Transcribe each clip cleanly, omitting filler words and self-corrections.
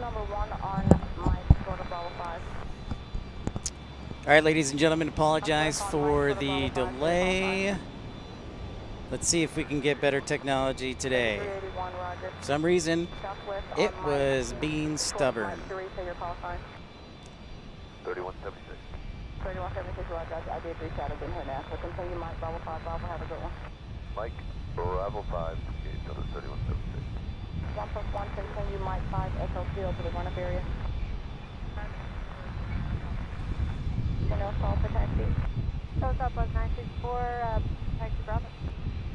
number 1 on Mike, short of Bravo 5. All right, ladies and gentlemen, apologize for the delay. Let's see if we can get better technology today. 381, roger. For some reason, Southwest it on was Mike, being stubborn. 3176, your call sign. 3176. 3176, roger. I did reach out. I've been here now. So continue Mike, Bravo 5, Bravo, have a good one. Mike, Bravo 5, gauge number 3176. 1+1, continue Mike 5, Echo Field to the run-up area. Anyone else call for taxi? So Southwest 964, taxi Bravo.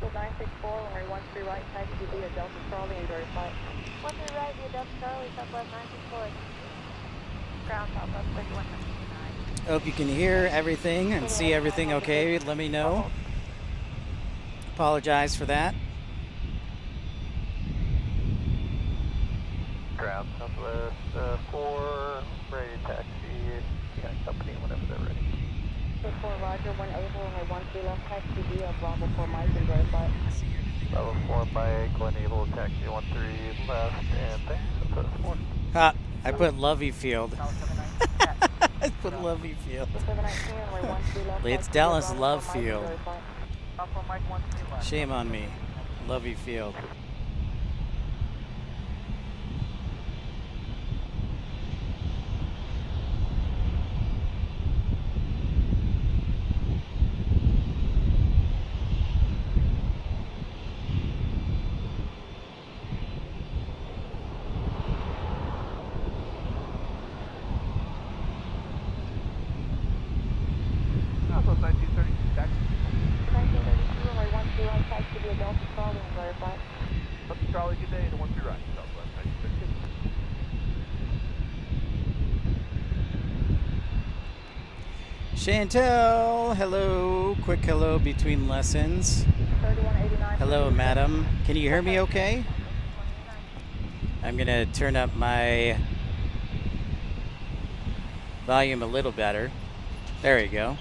So 964, runway 13 right, taxi via Delta Charlie and Jerry Flight. 13 right via Delta Charlie, Southwest 964. Ground Southwest 3179. Hope you can hear everything and see everything okay. Let me know. Apologize for that. Ground Southwest 4, ready taxi, and company whenever they're ready. 4 roger, 1 able, runway 13 left, taxi via Bravo 4 Mike and Jerry Flight. Bravo 4 Mike, Glen Able, taxi 13 left, and thanks, Southwest 4. Ha! I put Lovey Field. I put Lovey Field. 719, runway 13 left. It's taxi Dallas via Love Bravo 4 Mike and Field. Jerry Flight. Bravo Mike 13 left. Shame on me. Lovey Field. Southwest 1932, taxi. 1932, runway 13 left, taxi via Delta Charlie and Jerry Flight. Delta Charlie, good day, to 13 right, Southwest 1932. Chantel, hello. Quick hello between lessons. 3189. Hello, madam. Can you hear me okay? I'm going to turn up my volume a little better. There you go.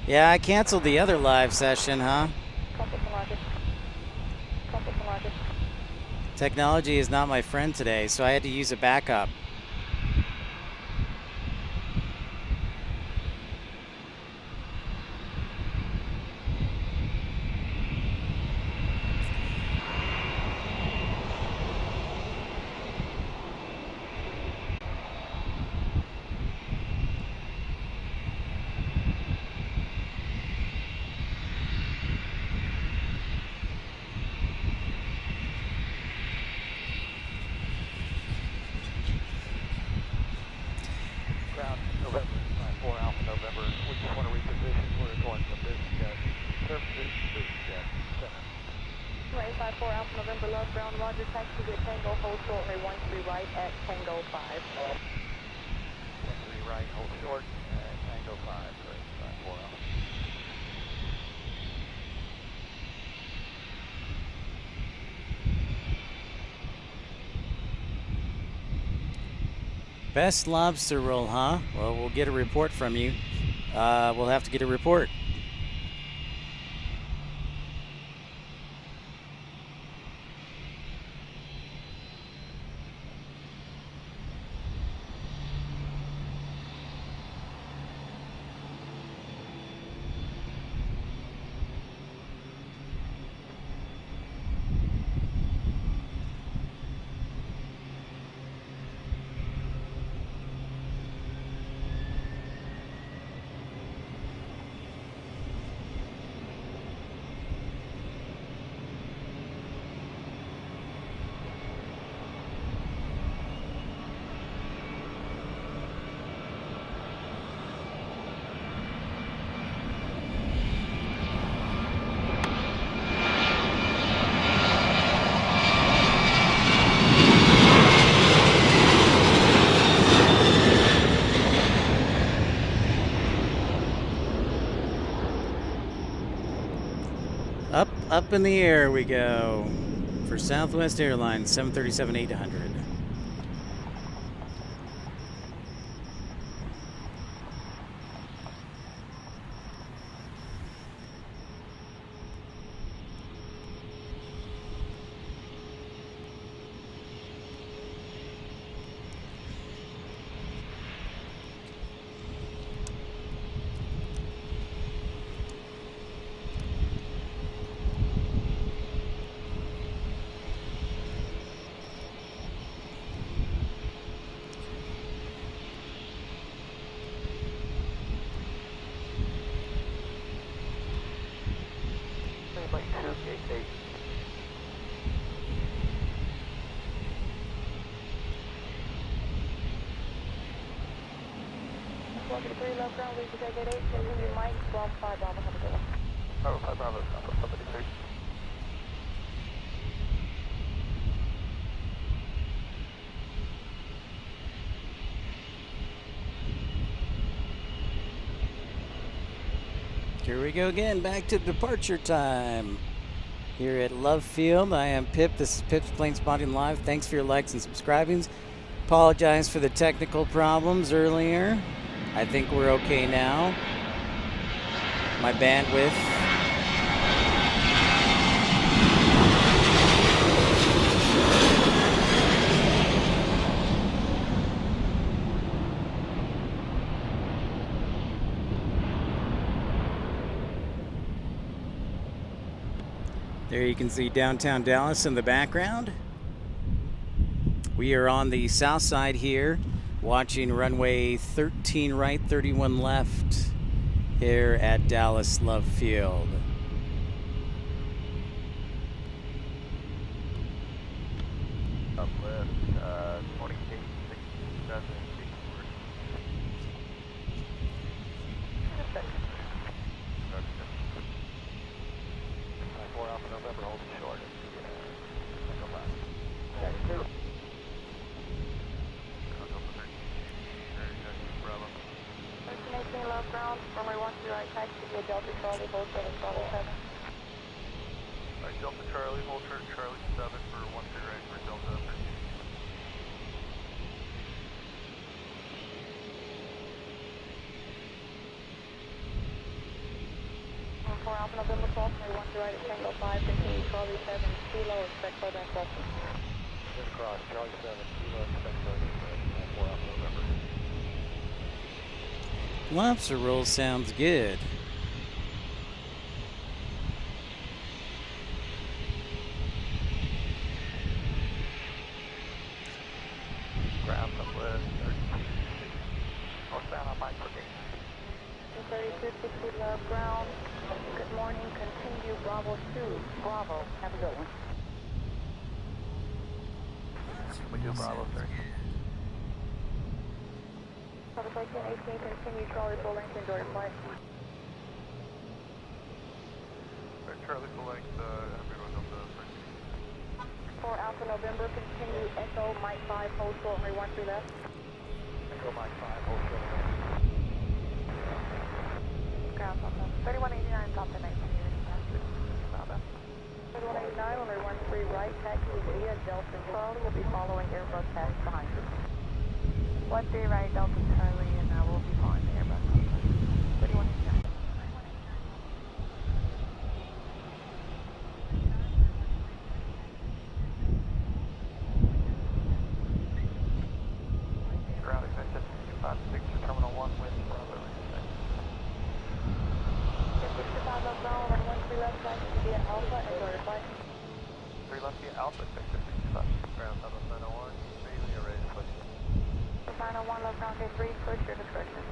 Yeah, I canceled the other live session, huh? Technology is not my friend today, so I had to use a backup. Ground November 4 Alpha November. We just want to reposition. We're going from business jet services to business jet center. 854 Alpha November Love Brown Roger, taxi via Tango, hold short, runway 13 right at Tango 5. 13 right, hold short, and Tango 5, great, 4 Alpha. Best lobster roll, huh? Well, we'll get a report from you. We'll have to get a report. Up in the air we go for Southwest Airlines 737-800. 888. Welcome to 3 left ground, we can take 88, continue Mike, Bravo 5, Bravo, have a good one. Bravo 5, Bravo, Bravo, 73. Here we go again, back to departure time. Here at Love Field, I am Pip. This is Pip's Plane Spotting Live. Thanks for your likes and subscribings. Apologize for the technical problems earlier. I think we're okay now. My bandwidth. There you can see downtown Dallas in the background. We are on the south side here, watching runway 13 right, 31 left here at Dallas Love Field. Uplift, 28, 67, 4 Alpha November, hold it short. Go back. Check 2. Bravo. 1318 left ground, runway 13 right, taxi via Delta Charlie, hold 7, Charlie 7. Alright, Delta Charlie, hold short Charlie 7 for 13 right for Delta 13. 4 Alpha November 12, runway 13 right at Tango 5, continue Charlie 7, kilo, expect further instructions. Good cross, Charlie 7, kilo, expect further, 4 Alpha November. Lobster roll sounds good. Ground uplift, 32, northbound on Mike, okay. 3260 left ground, good morning, continue Bravo 2, Bravo, have a good one. We do Bravo 30. Bravo 1318, continue Charlie full length, enjoy your flight. Alright, Charlie full length, everyone up to 4 Alpha November, continue Echo, Mike 5, hold short, runway 13 left. Echo Mike 5, hold short. Ground Delta. 3189, Delta 19 units, Bravo. 3189, runway 13 right, taxi via Delta Charlie, will be following Airbus pass behind you. 13 right, Delta Charlie, and we'll be following the Airbus. 3189. Ground extension 256 to Terminal 1 with Bravo. 65 left ground, runway 13 left, taxi via Alpha, enjoy your flight. 3 left via Alpha, sector 65. Ground Southern 901, 3 when you're ready to push. 901 left ground, K3, push your discretion.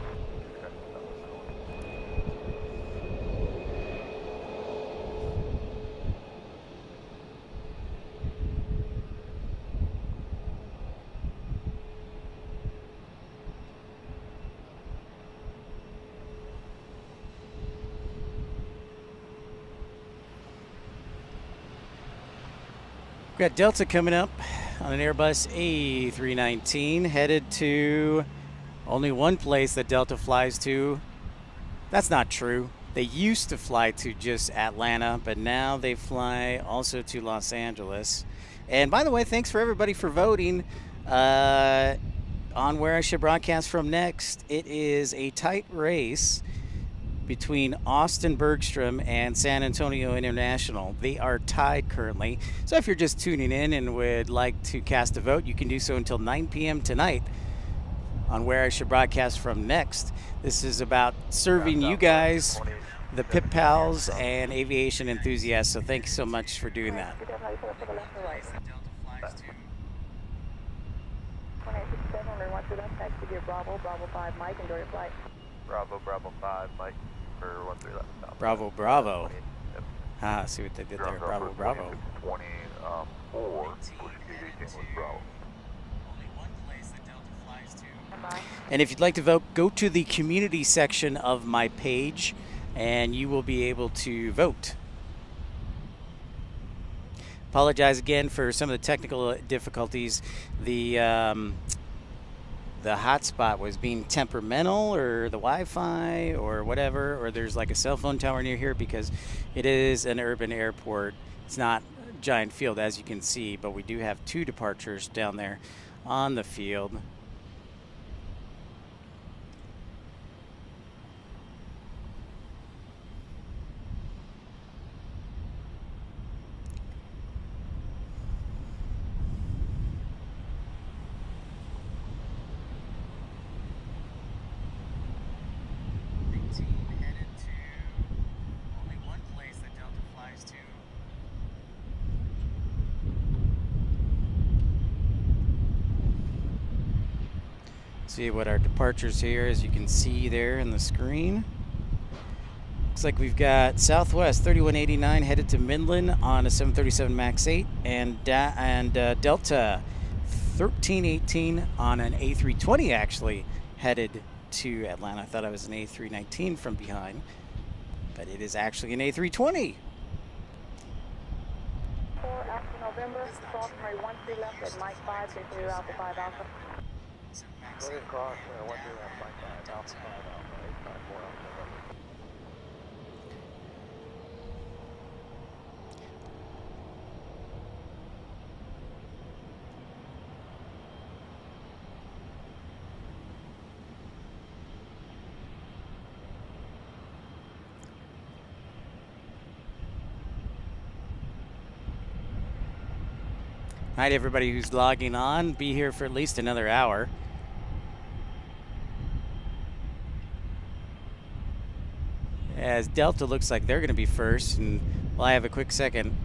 We've got Delta coming up on an Airbus A319, headed to only one place that Delta flies to. That's not true. They used to fly to just Atlanta, but now they fly also to Los Angeles. And by the way, thanks for everybody for voting on where I should broadcast from next. It is a tight race between Austin Bergstrom and San Antonio International. They are tied currently. So if you're just tuning in and would like to cast a vote, you can do so until 9 p.m. tonight on where I should broadcast from next. This is about serving you guys, the Pip Pals and aviation enthusiasts. So thank you so much for doing that. 1867, runway 13 left, taxi via Bravo, Bravo 5, Mike, enjoy your flight. Bravo, Bravo 5, Mike for 13 left. Bravo, Bravo. Ah, see what they did there. Ground Bravo, Alpha bravo. 2624, pushing gate 18 with Bravo. And if you'd like to vote, go to the community section of my page, and you will be able to vote. Apologize again for some of the technical difficulties. The hotspot was being temperamental, or the Wi-Fi, or whatever, or there's like a cell phone tower near here because it is an urban airport. It's not a giant field, as you can see, but we do have 2 departures down there on the field. See what our departures here, as you can see there in the screen. Looks like we've got Southwest 3189 headed to Midland on a 737 MAX 8, and Delta 1318 on an A320 actually headed to Atlanta. I thought I was an A319 from behind, but it is actually an A320. 4 Alpha November, cross runway 13 left at Mike 5, 2 Alpha 5 Alpha. Go ahead, cross 13 left, Mike 5, Alpha 5 Alpha, 854 Alpha November. All right, everybody who's logging on, be here for at least another hour. As Delta looks like they're going to be first, and while I have a quick second,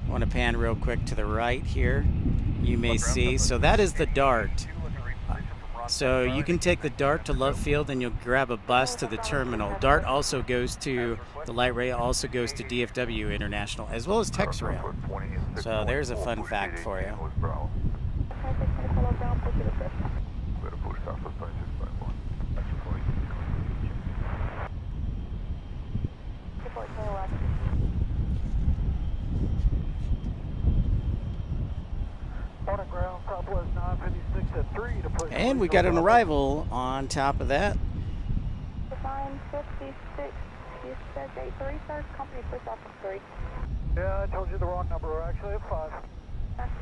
I want to pan real quick to the right here. You may see, so that is the DART. So you can take the DART to Love Field and you'll grab a bus to the terminal. DART also goes to, the light rail also goes to DFW International, as well as TexRail. So there's a fun fact for you. And we got an arrival on top of that. Define 56, you said gate 3, sir. Company push off of 3. Yeah, I told you the wrong number. We're actually at 5.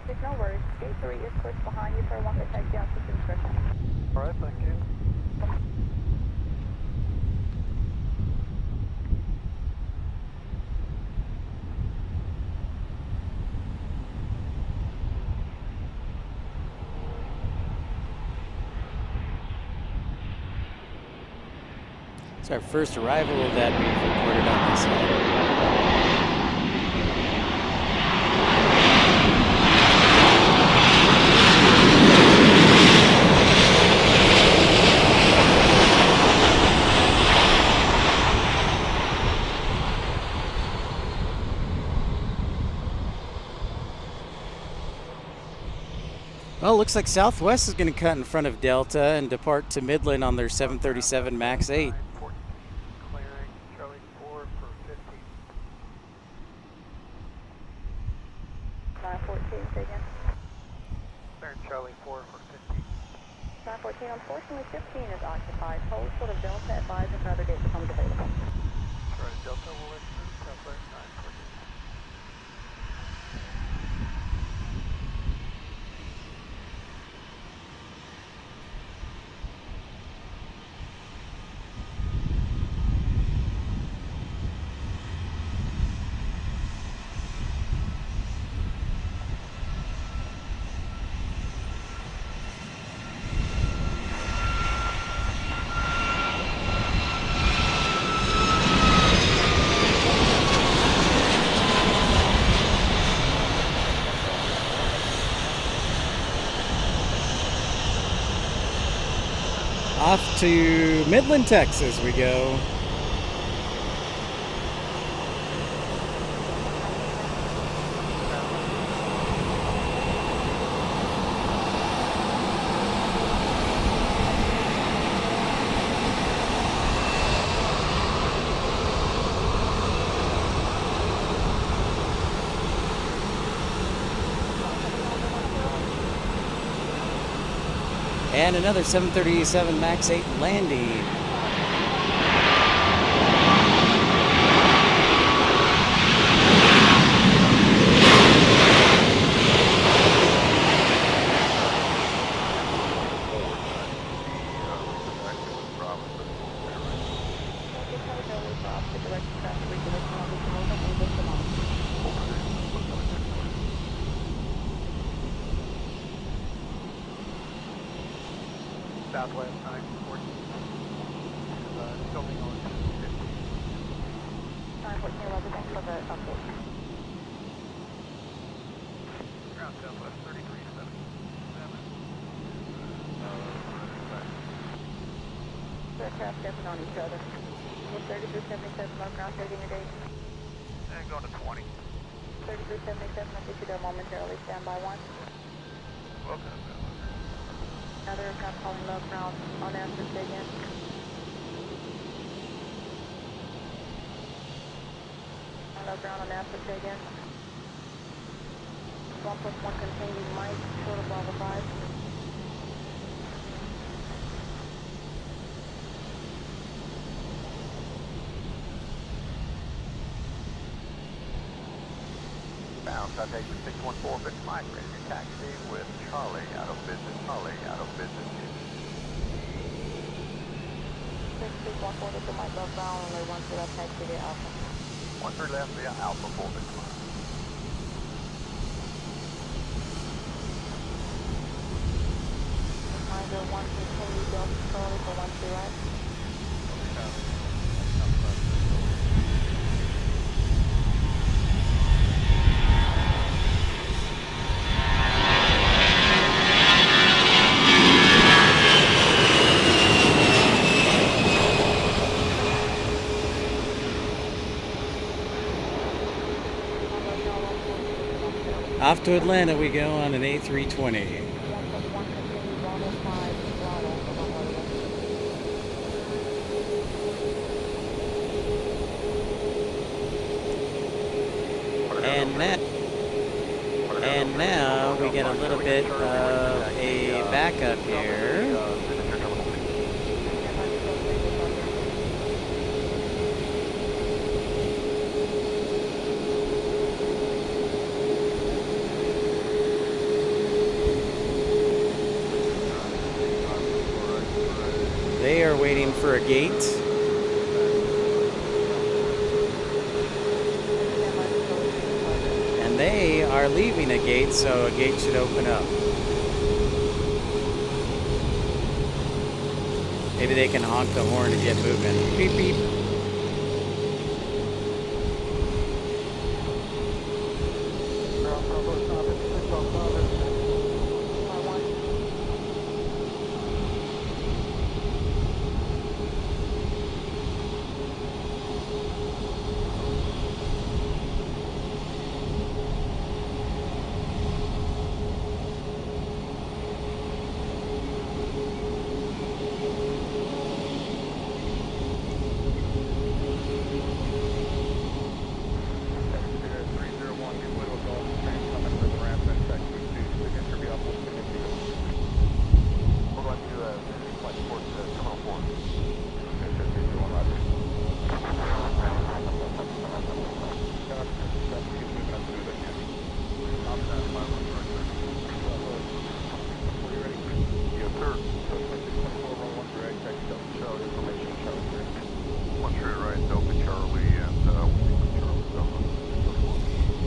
There's no worries. Gate 3 is pushed behind you, sir. Once they take you out to discretion. All right, thank you. It's our first arrival that we've recorded on this one. Well, looks like Southwest is going to cut in front of Delta and depart to Midland on their 737 MAX 8. Clearing Charlie 4 for 15. 914, say again. Clearing Charlie 4 for 15. 914, unfortunately 15 is occupied. Hold short of Delta, advise if another gate becomes available. Right, Delta will let through Southwest 914. Off to Midland, Texas we go. And another 737 MAX 8 landing. Southwest 914. Tilting on 50. 914, Roger, thanks for the update. Ground Southwest 3377. The aircraft stepping on each other. 3377, low ground, taking your date. And going to 20. 3377, I'll get you there momentarily. Stand by 1. Welcome. Another aircraft calling low ground on answer, say again. Low ground on answer, say again. 1+1 continue, Mike, short of Bravo 5. Bound Citation 614, fix Mike, ready to taxi with Charlie out of business, Charlie out of business. 6614, this is Mike, low ground, only 1 to left, taxi to Alpha. 13 left via Alpha 4 fix Mike. Reminder 1 continue, Delta Charlie for 1 to right. Off to Atlanta we go on an A320. And now we get a little bit of a backup here. They are waiting for a gate. And they are leaving a gate, so a gate should open up. Maybe they can honk the horn and get moving. Beep, beep.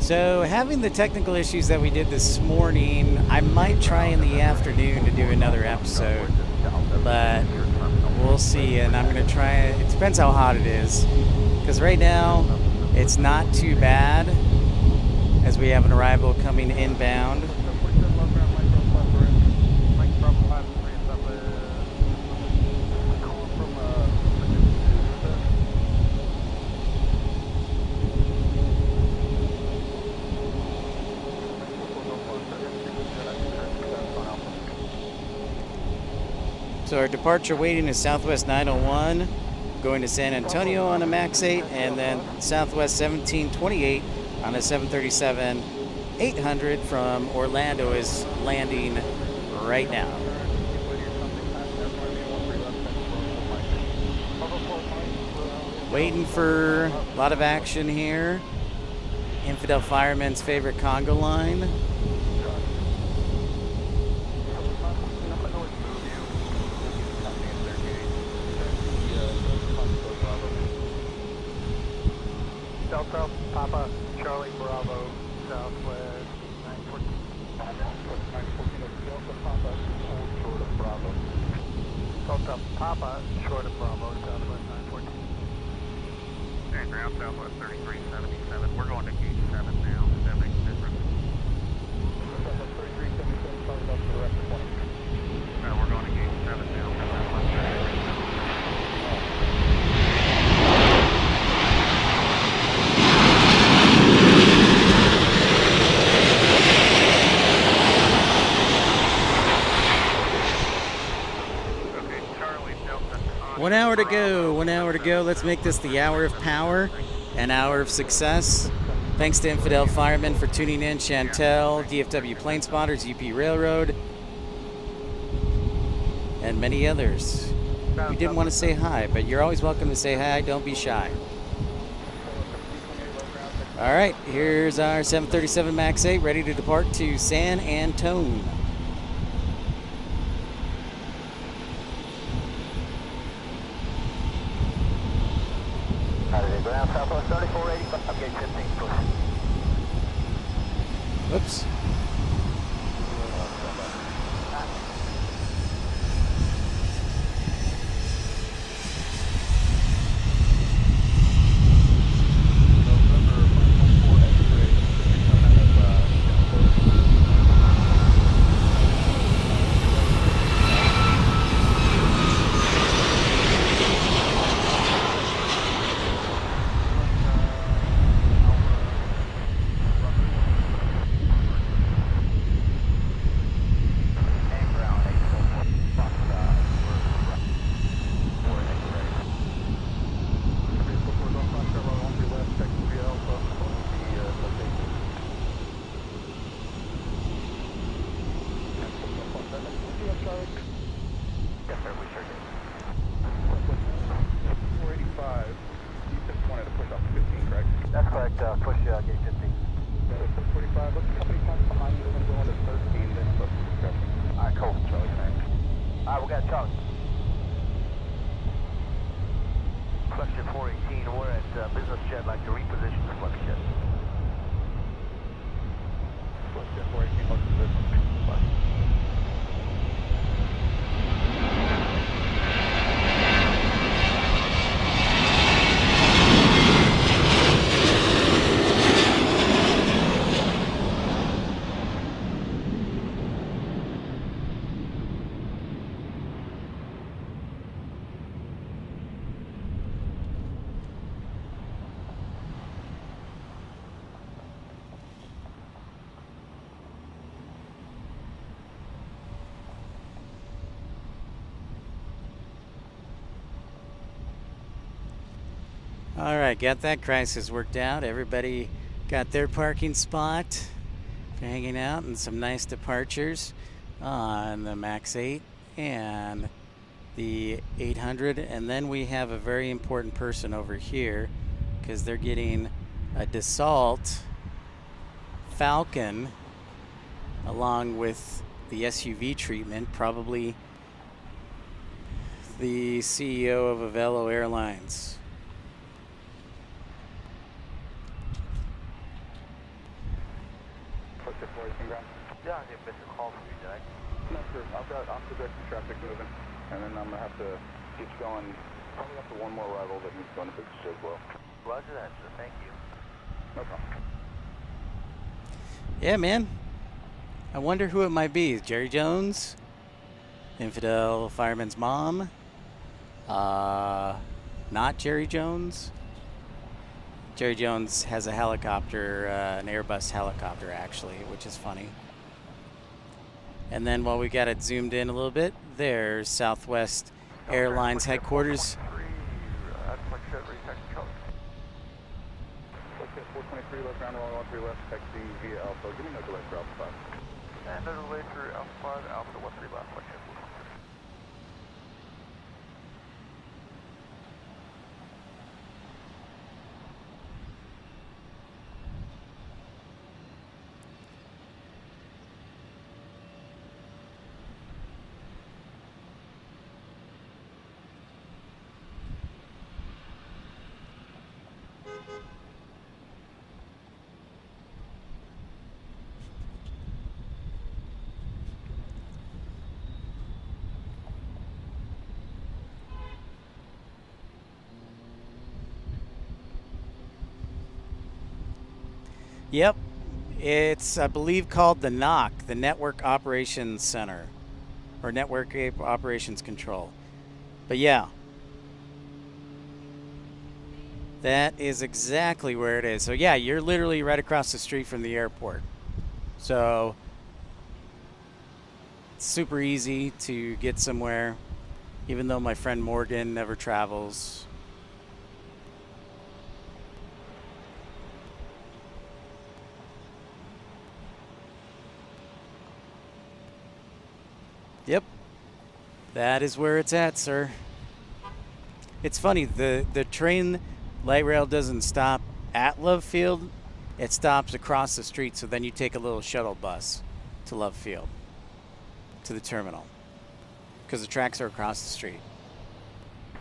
So having the technical issues that we did this morning, I might try in the afternoon to do another episode, but we'll see. And I'm going to try it. It depends how hot it is, because right now it's not too bad as we have an arrival coming inbound. So our departure waiting is Southwest 901, going to San Antonio on a MAX 8, and then Southwest 1728 on a 737-800 from Orlando is landing right now. Waiting for a lot of action here. Infidel Fireman's favorite Congo line. Delta, Papa, Charlie, Bravo, Southwest, 914. 914, Delta, Papa, hold short of Bravo. Delta, Papa, short of Bravo, Southwest, 914. Okay, ground Southwest 3377. We're going to gauge 7 now. If that makes a difference. Southwest 3377, started up to the rest of 20. No, we're going to gauge 7 now. Okay, Charlie, Delta. 1 hour to go. 1 hour to go. Let's make this the hour of power, an hour of success. Thanks to Infidel Firemen for tuning in. Chantel, DFW Plane Spotters, UP Railroad, and many others. We didn't want to say hi, but you're always welcome to say hi. Don't be shy. All right, here's our 737 MAX 8 ready to depart to San Antone. Saturday, ground Southwest 3485, gate 15, push. Whoops. Yes, sir, we sure did. 485, you just wanted to push up to 15, correct? That's correct, push gate 15. 445, look how many times behind you, we're going to 13, then book discussion. Alright, cool. Charlie, good night. Alright, we got Charlie. Question 418, we're at business jet, like to reposition the flex jet. Question 418, what's the business? All right, got that crisis worked out. Everybody got their parking spot for hanging out, and some nice departures on the MAX 8 and the 800. And then we have a very important person over here because they're getting a Dassault Falcon along with the SUV treatment, probably the CEO of Avelo Airlines. Yeah, I didn't miss a call from you, did I? No, sir. I've got opposite traffic moving, and then I'm going to have to get going, probably after one more arrival that needs to go into business as well. Roger that, sir. Thank you. No problem. Yeah, man. I wonder who it might be. Jerry Jones? Infidel Fireman's mom? Not Jerry Jones? Jerry Jones has a helicopter, an Airbus helicopter actually, which is funny. And then while we got it zoomed in a little bit, there's Southwest Airlines headquarters. 423, left ground, rolling 13 left, taxiing via Alpha. Give me no delay for Alpha 5. And no delay for Alpha 5, Alpha 13 left, flight check. Yep. It's, I believe, called the NOC, the Network Operations Center, or Network Operations Control. But yeah, that is exactly where it is. So yeah, you're literally right across the street from the airport. So it's super easy to get somewhere, even though my friend Morgan never travels. Yep, that is where it's at, sir. It's funny, the train light rail doesn't stop at Love Field, it stops across the street, so then you take a little shuttle bus to Love Field, to the terminal, because the tracks are across the street.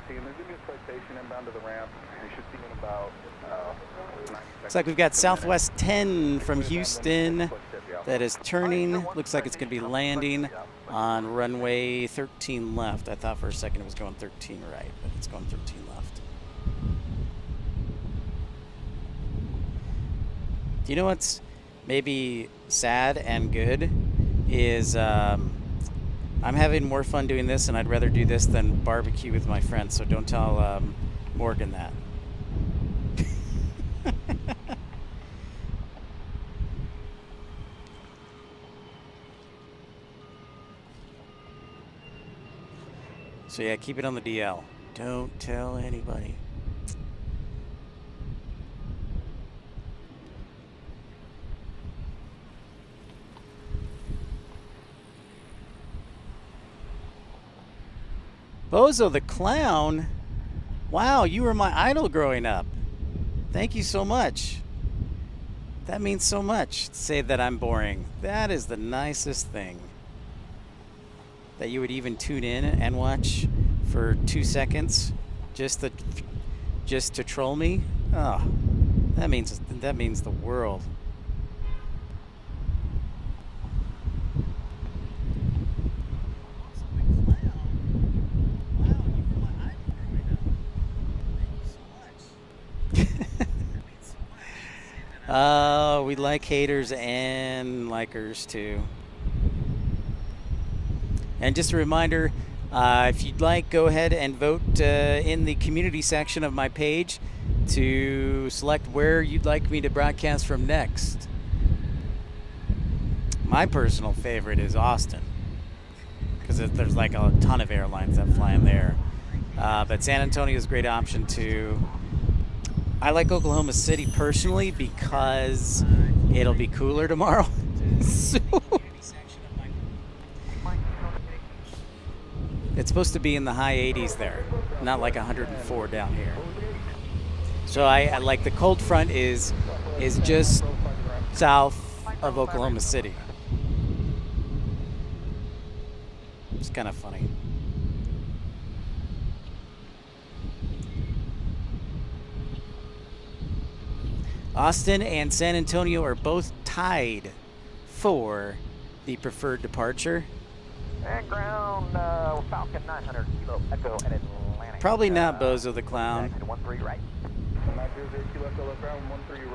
See, and there's going to be a citation inbound to the ramp. You should see in about 90 seconds. Looks like we've got Southwest 10 from Houston that is turning. Looks like it's going to be landing on runway 13 left. I thought for a second it was going 13 right, but it's going 13 left. Do you know what's maybe sad and good is I'm having more fun doing this, and I'd rather do this than barbecue with my friends, so don't tell Morgan that. So yeah, keep it on the DL. Don't tell anybody. Bozo the Clown? Wow, you were my idol growing up. Thank you so much. That means so much to say that I'm boring. That is the nicest thing. That you would even tune in and watch for 2 seconds just to troll me. Oh, that means the world. Oh, we like haters and likers too. And just a reminder, if you'd like, go ahead and vote in the community section of my page to select where you'd like me to broadcast from next. My personal favorite is Austin, because there's like a ton of airlines that fly in there. But San Antonio is a great option too. I like Oklahoma City personally because it'll be cooler tomorrow. So it's supposed to be in the high 80s there, not like 104 down here. So I like the cold front is just south of Oklahoma City. It's kind of funny. Austin and San Antonio are both tied for the preferred departure. And ground, Falcon 900 Kilo Echo at Atlantic. Probably not Bozo the Clown. 13 right.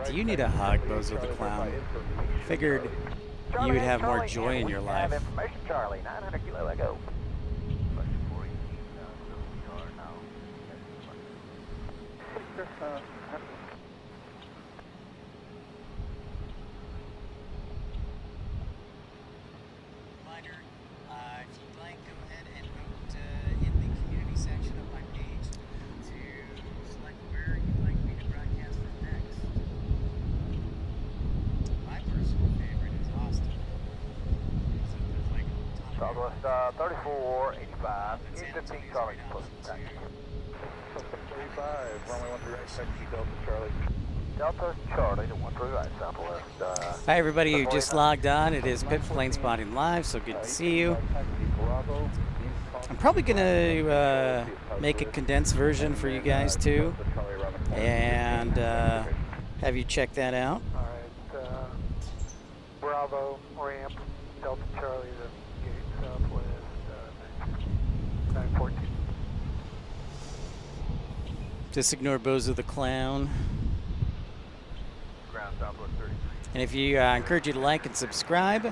Do you need a hug, Bozo the Clown? Figured you would have more joy in your life. Information, Charlie, 900 Kilo Echo. Southwest 3485, 15 Charlie. 35, runway 13 right, taxi Delta Charlie. Delta Charlie to 13 right, Southwest. Hi everybody who just logged on. It is Pip Plane Spotting Live, so good to see you. I'm probably going to make a condensed version for you guys too. and have you check that out. All right, Bravo, ramp, Delta Charlie to gate southwest, 914. Just ignore Bozo the Clown. Ground southwest 33. And if you, I encourage you to like and subscribe.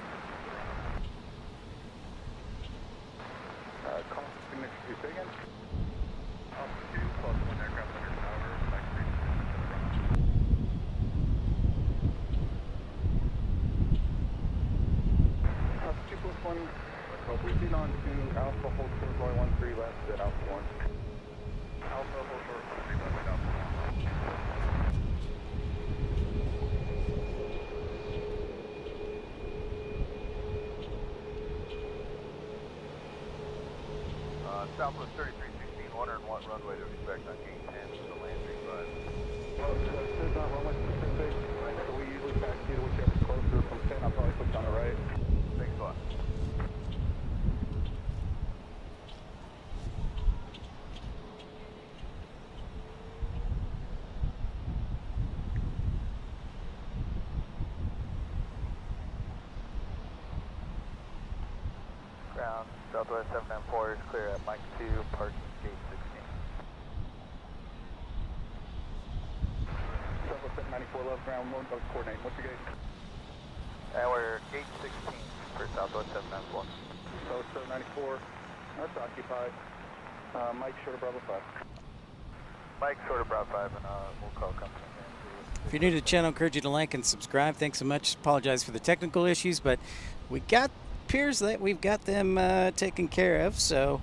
Call next to you again. Altitude +1 aircraft under tower, back 2+1, proceed on to Alpha, hold short, Roy 13 left at Alpha 1. Alpha, hold short, 13 left at Alpha 1. Southwest 3316, wondering what runway to expect on gate 10 for the land 35. Well, it says on runway specific, so we usually taxi to whichever's closer from 10. I'll probably push on the right. Thanks a lot. Ground, Southwest 794 is clear at Mike 2, parking gate 16. Southwest 794 left ground, coordinate. What's your gate? And we're gate 16 for Southwest 794. Southwest 794, that's occupied. Mike, short of Bravo 5. Mike, short of Bravo 5, and we'll call company again. If you're new to the channel, I encourage you to like and subscribe. Thanks so much. Apologize for the technical issues, but appears that we've got them taken care of. So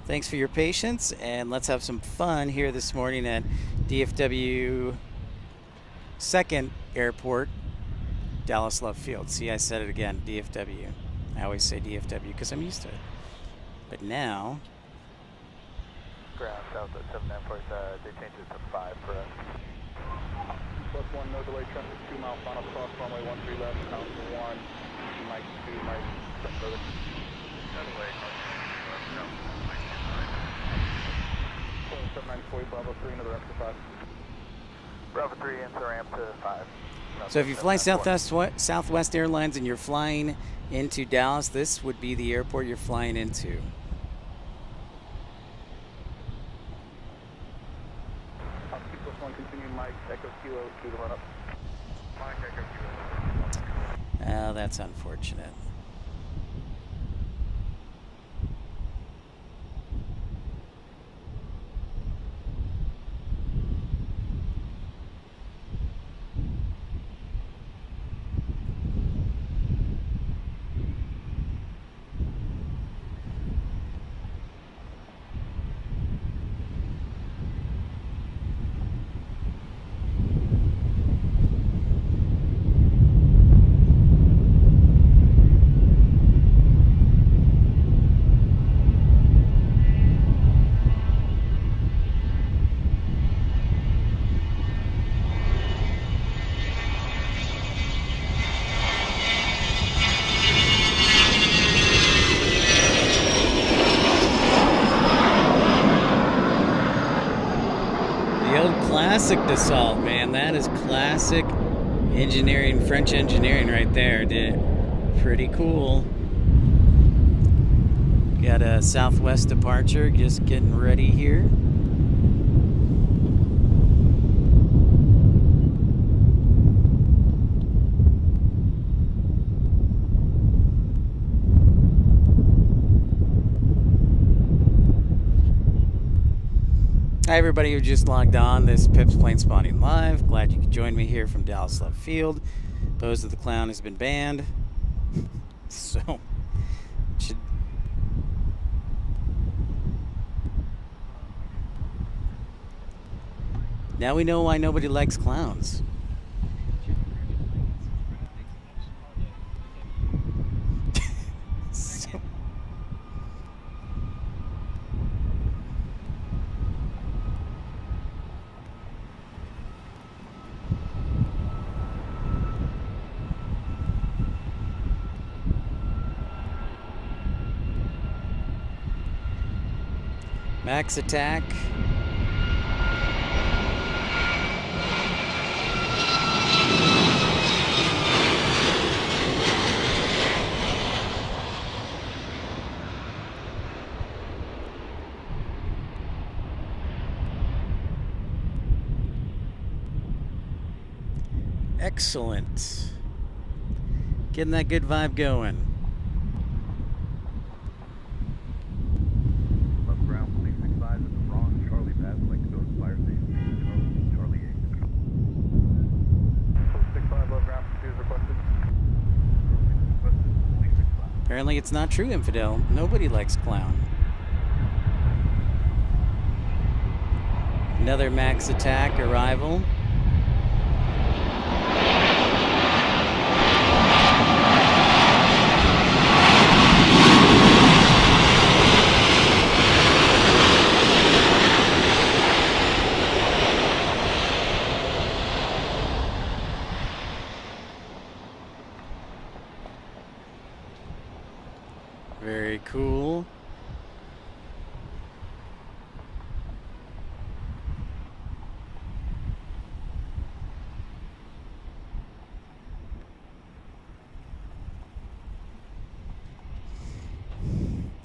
thanks for your patience, and let's have some fun here this morning at DFW 2nd Airport, Dallas Love Field. See, I said it again, DFW. I always say DFW because I'm used to it. But now, Ground, Southwest 794, they changed it to 5 for us. +1, no delay, traffic 2 mile, final cross, runway 13 left, Alpha 1, Mike 2, Mike, further. No delay, no, Mike 794, Bravo 3, another up to 5. 2, Bravo 3 into ramp to 5. so if you fly Southwest Airlines and you're flying into Dallas, this would be the airport you're flying into. +1, continue, Mike, Echo Kilo to the run-up. Mike, Echo Kilo. Oh, that's unfortunate. Classic Dassault, man. That is classic engineering, French engineering right there, dude. Pretty cool. Got a Southwest departure, just getting ready here. Hi everybody who just logged on. This is Pip's Plane Spawning Live. Glad you could join me here from Dallas Love Field. Bozo the Clown has been banned. So, now we know why nobody likes clowns. Max attack. Excellent. Getting that good vibe going. Love ground, police 65 is the wrong Charlie pass, like to go to the fire station. Charlie 8. Police 65, love ground, is requested. Police 65. Apparently it's not true, Infidel. Nobody likes clown. Another max attack arrival. Very cool.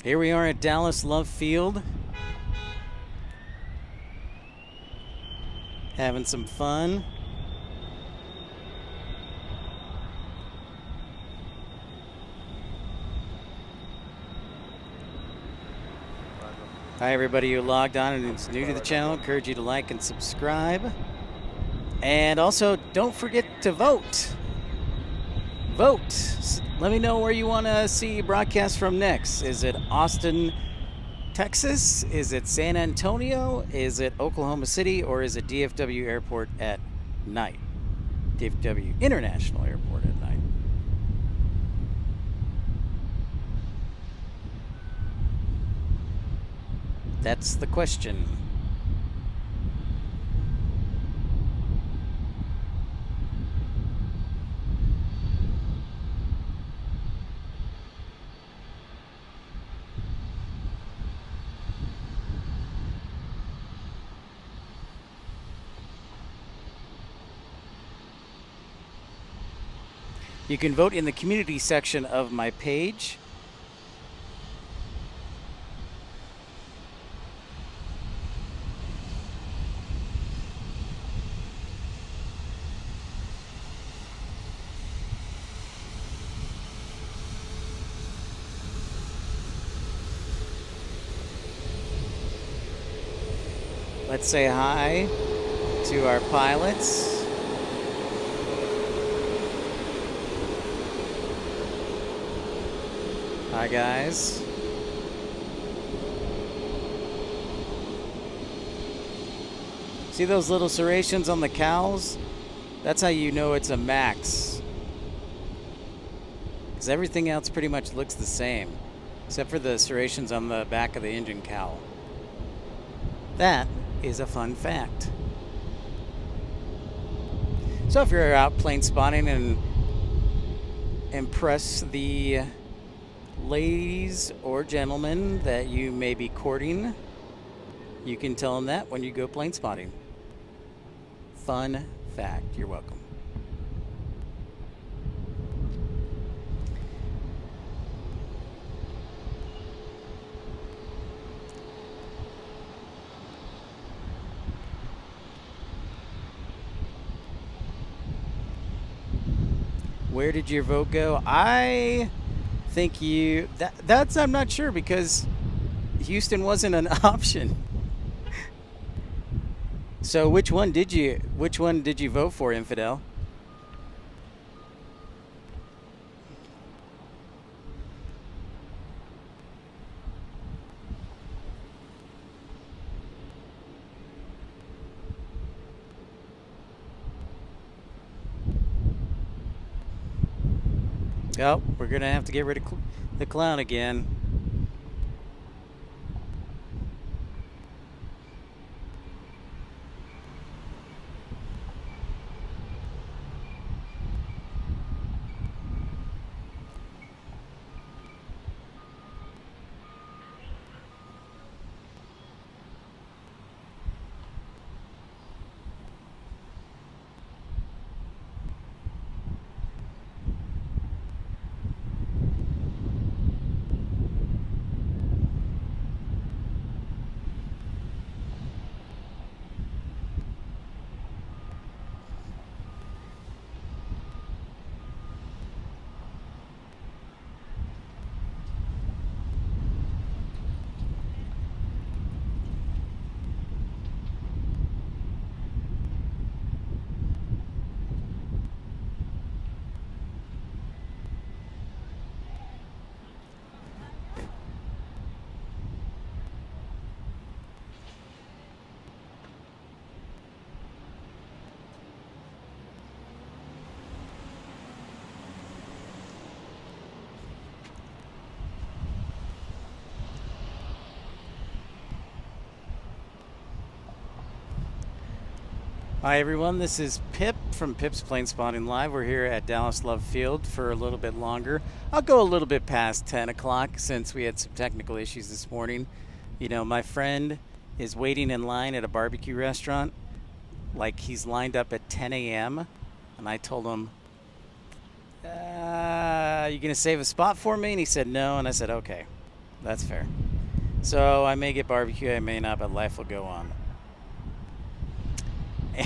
Here we are at Dallas Love Field. Having some fun. Hi everybody who logged on and is new to the channel. Encourage you to like and subscribe. And also don't forget to vote. Vote. Let me know where you want to see broadcast from next. Is it Austin, Texas? Is it San Antonio? Is it Oklahoma City? Or is it DFW Airport at night? DFW International Airport at night. That's the question. You can vote in the community section of my page. Let's say hi to our pilots. Hi guys. See those little serrations on the cowls? That's how you know it's a max. Because everything else pretty much looks the same, except for the serrations on the back of the engine cowl. That is a fun fact. So if you're out plane spotting and impress the ladies or gentlemen that you may be courting, you can tell them that when you go plane spotting. Fun fact. You're welcome. Where did your vote go? I think that's I'm not sure because Houston wasn't an option. So which one did you vote for, Infidel? Oh, we're gonna have to get rid of the clown again. Hi everyone, this is Pip from Pip's Plane Spotting Live. We're here at Dallas Love Field for a little bit longer. I'll go a little bit past 10 o'clock since we had some technical issues this morning. You know, my friend is waiting in line at a barbecue restaurant. Like, he's lined up at 10 a.m. And I told him, you gonna save a spot for me? And he said no, and I said, okay, that's fair. So I may get barbecue, I may not, but life will go on.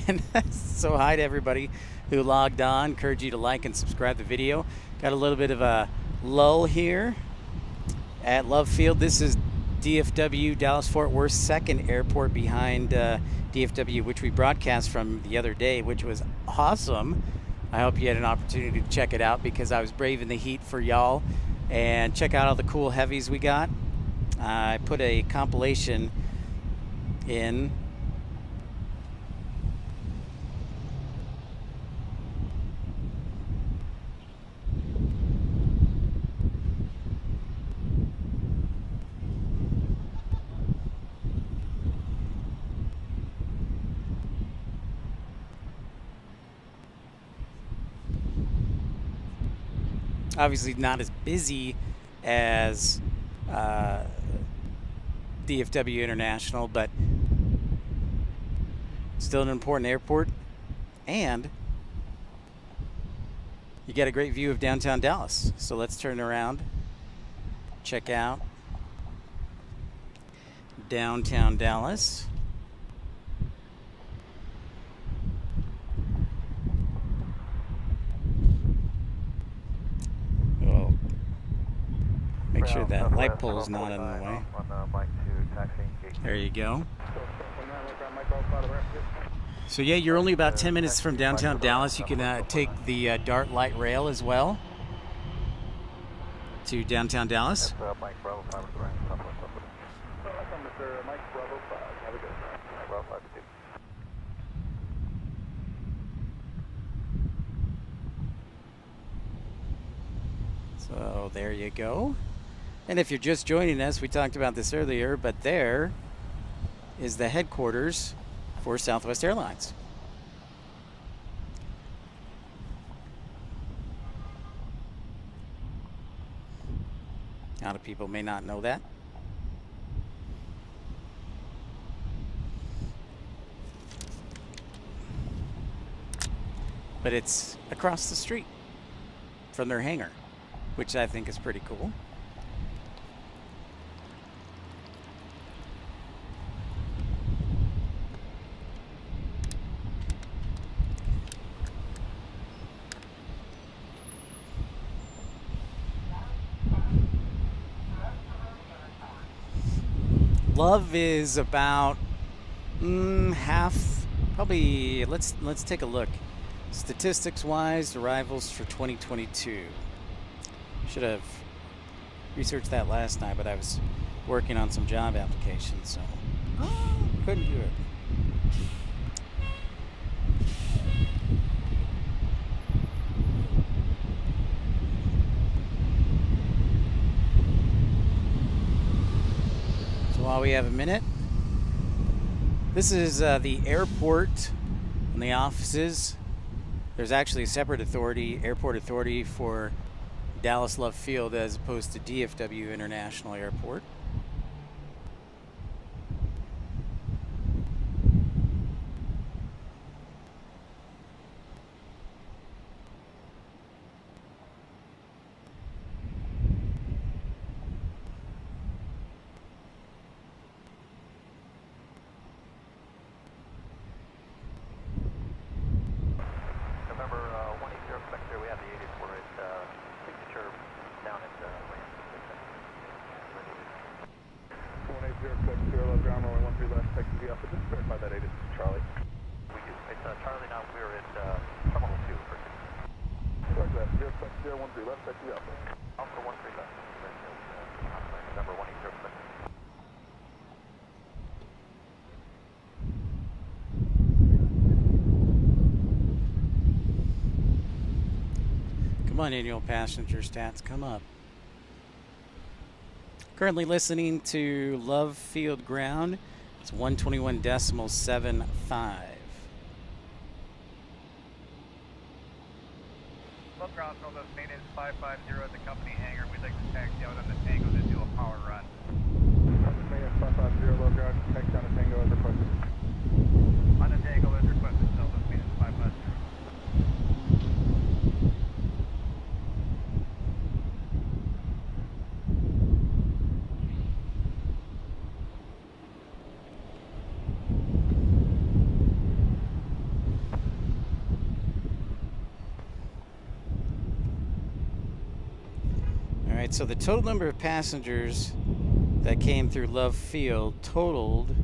And so hi to everybody who logged on. Encourage you to like and subscribe the video. Got a little bit of a lull here at Love Field. This is DFW, Dallas-Fort Worth, second airport behind DFW, which we broadcast from the other day, which was awesome. I hope you had an opportunity to check it out because I was braving the heat for y'all. And check out all the cool heavies we got. I put a compilation in. Obviously not as busy as DFW International, but still an important airport, and you get a great view of downtown Dallas. So let's turn around, check out downtown Dallas. Make sure that light pole is not in the way. There you go. So yeah, you're only about 10 minutes from downtown Dallas. You can take the DART light rail as well to downtown Dallas. So there you go. And if you're just joining us, we talked about this earlier, but there is the headquarters for Southwest Airlines. A lot of people may not know that. But it's across the street from their hangar, which I think is pretty cool. Love is about half, probably. Let's take a look. Statistics wise, arrivals for 2022. Should have researched that last night, but I was working on some job applications, so couldn't do it. While we have a minute, this is the airport and the offices. There's actually a separate authority, airport authority for Dallas Love Field as opposed to DFW International Airport. Come on, annual passenger stats, come up. Currently listening to Love Field Ground. It's 121.75. Club ground, Southwest maintenance 550 at the company hangar. We'd like to taxi out on the Tango to do a power run. Maintenance 550, low ground, taxi down to Tango as requested. On the Tango as requested, Southwest maintenance 550. All right, so the total number of passengers that came through Love Field totaled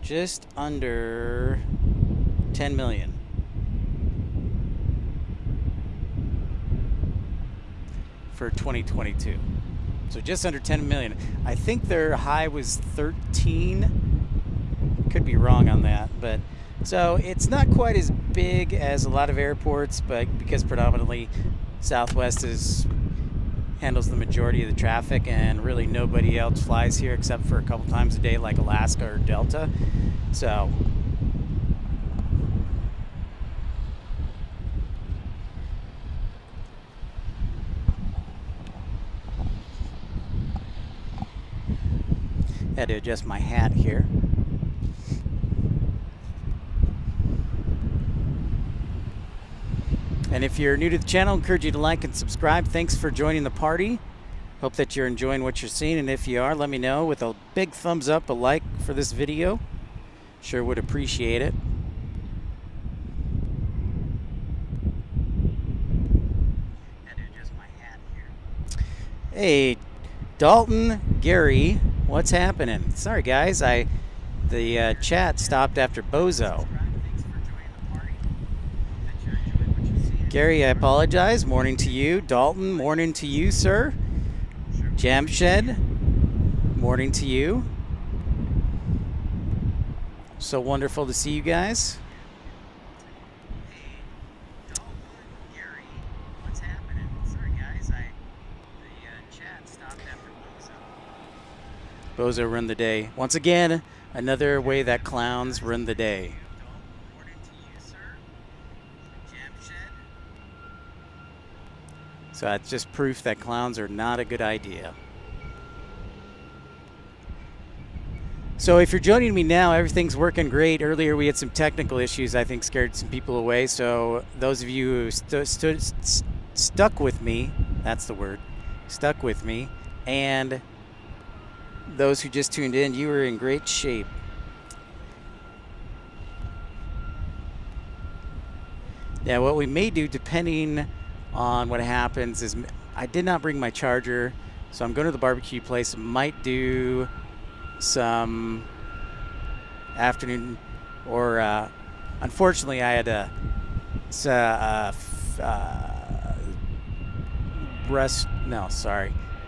just under 10 million. For 2022. So just under 10 million. I think their high was 13. Could be wrong on that, but so it's not quite as big as a lot of airports, but because predominantly Southwest handles the majority of the traffic and really nobody else flies here except for a couple times a day like Alaska or Delta. So had to adjust my hat here. And if you're new to the channel, I encourage you to like and subscribe. Thanks for joining the party. Hope that you're enjoying what you're seeing, and if you are, let me know with a big thumbs up, a like for this video. Sure would appreciate it. Had to adjust my hat here. Hey, Dalton, Gary, what's happening? Sorry guys, the chat stopped after Bozo. Gary, I apologize. Morning to you. Dalton, morning to you, sir. Jamshed, morning to you. So wonderful to see you guys. Bozo run the day. Once again, another way that clowns run the day. So that's just proof that clowns are not a good idea. So if you're joining me now, everything's working great. Earlier we had some technical issues, I think scared some people away. So those of you who stuck with me, that's the word, stuck with me, and those who just tuned in, you were in great shape. Now what we may do, depending on what happens, is I did not bring my charger, so I'm going to the barbecue place. Might do some afternoon, or unfortunately I had a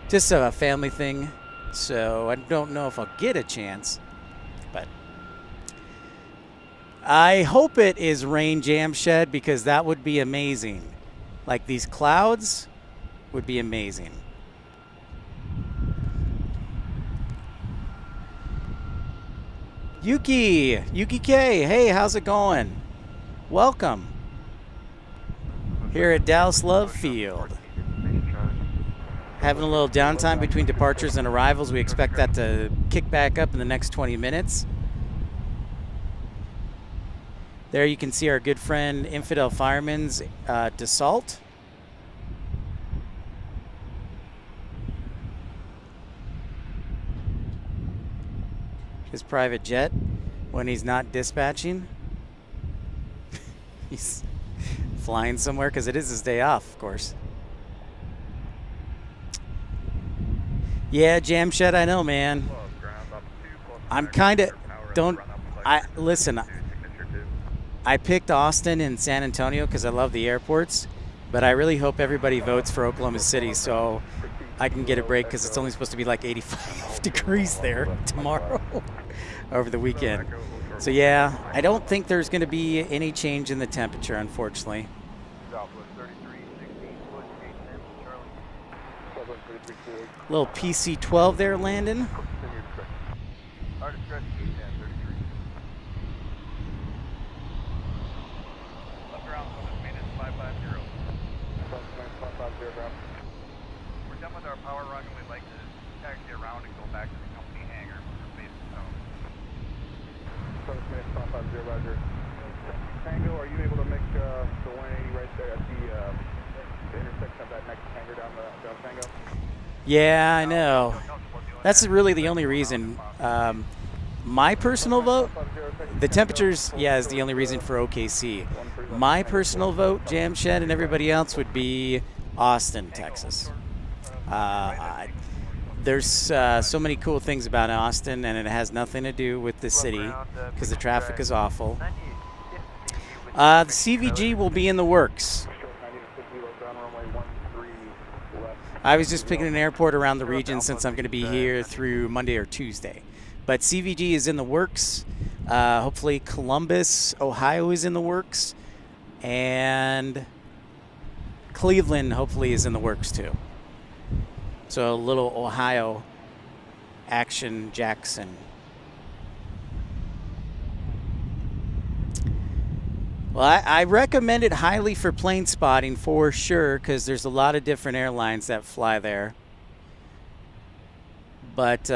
just a family thing, so I don't know if I'll get a chance, but I hope it is rain, Jamshed, because that would be amazing. Like these clouds would be amazing. Yuki K, hey, how's it going? Welcome here at Dallas Love Field. Having a little downtime between departures and arrivals. We expect that to kick back up in the next 20 minutes. There you can see our good friend Infidel Fireman's Dassault. His private jet when he's not dispatching. He's flying somewhere because it is his day off, of course. Yeah, Jamshed, I know, man. I'm kind of, listen, I picked Austin and San Antonio because I love the airports, but I really hope everybody votes for Oklahoma City so I can get a break, because it's only supposed to be like 85 degrees there tomorrow over the weekend. So yeah, I don't think there's going to be any change in the temperature, unfortunately. Little PC-12 there, Landon. we're done with our power run, and we'd like to taxi around and go back to the company hangar for basic zone. First minute, 550, Roger. Tango, are you able to make the 180 right there at the intersection of that next hangar down Tango? Yeah, I know. That's really the only reason. My personal vote, the temperatures, yeah, is the only reason for OKC. My personal vote, Jam Shed and everybody else, would be Austin, Texas. There's so many cool things about Austin, and it has nothing to do with the city because the traffic is awful. The CVG will be in the works. I was just picking an airport around the region since I'm going to be here through Monday or Tuesday. But CVG is in the works. Hopefully Columbus, Ohio is in the works. And Cleveland hopefully is in the works too. So a little Ohio action, Jackson. Well, I recommend it highly for plane spotting for sure because there's a lot of different airlines that fly there. But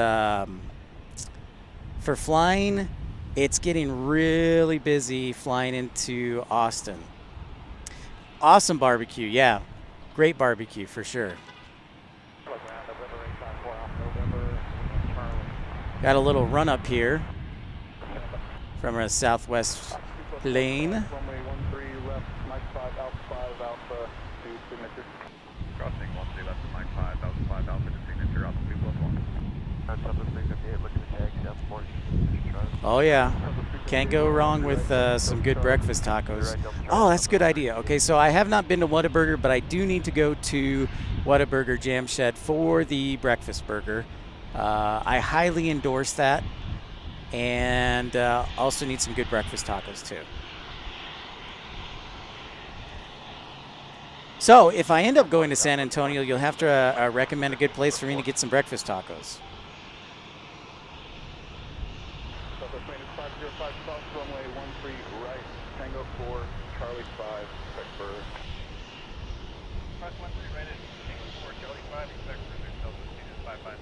for flying, it's getting really busy flying into Austin. Awesome barbecue, yeah. Great barbecue for sure. Got a little run up here from our southwest lane. Runway 13 left, Mike 5, Alpha 5, Alpha to signature. Crossing 13 left to Mike 5, Alpha 5, Alpha to signature, Alpha 2 plus 1. That's up to 358, look at the tags, up 40. Oh yeah, can't go wrong with some good breakfast tacos. Oh, that's a good idea. Okay, so I have not been to Whataburger, but I do need to go to Whataburger Jam Shed for the breakfast burger. I highly endorse that, and also need some good breakfast tacos too. So if I end up going to San Antonio, you'll have to recommend a good place for me to get some breakfast tacos. Southwest 505 cross runway 13 right, Tango 4, Charlie 5, expect for. Cross 13 right at Tango 4, Charlie 5, expect for their self-sustained 550.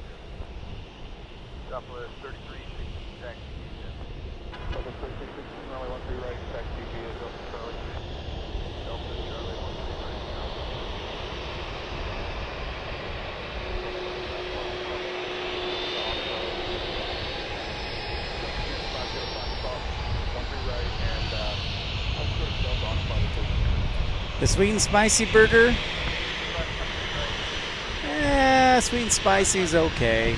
Southwest 33, 16, taxi. Southwest 33, 16, runway 13 right, taxi via Delta Charlie. Delta Charlie 13 right. The sweet and spicy burger? Sweet and spicy is okay.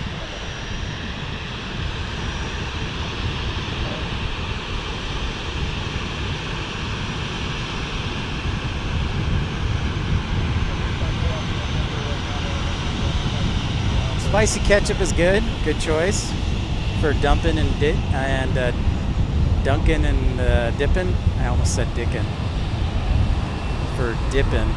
Spicy ketchup is good. Good choice for dumping and dunking and dipping. I almost said dickin'. For dipping.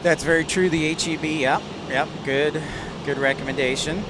That's very true. The HEB, yep, good recommendation.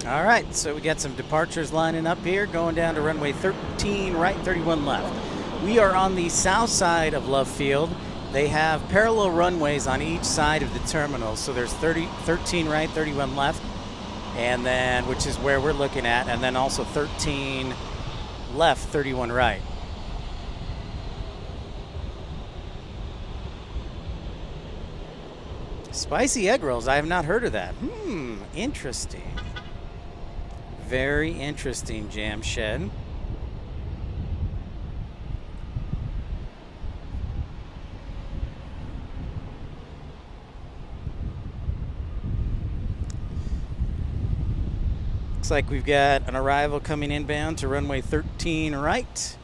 All right, so we got some departures lining up here, going down to runway 13 right, 31 left. We are on the south side of Love Field. They have parallel runways on each side of the terminal. So there's 13 right, 31 left, and then, which is where we're looking at, and then also 13 left, 31 right. Spicy egg rolls. I have not heard of that. Interesting. Very interesting, Jam Shed. Looks like we've got an arrival coming inbound to runway 13 right.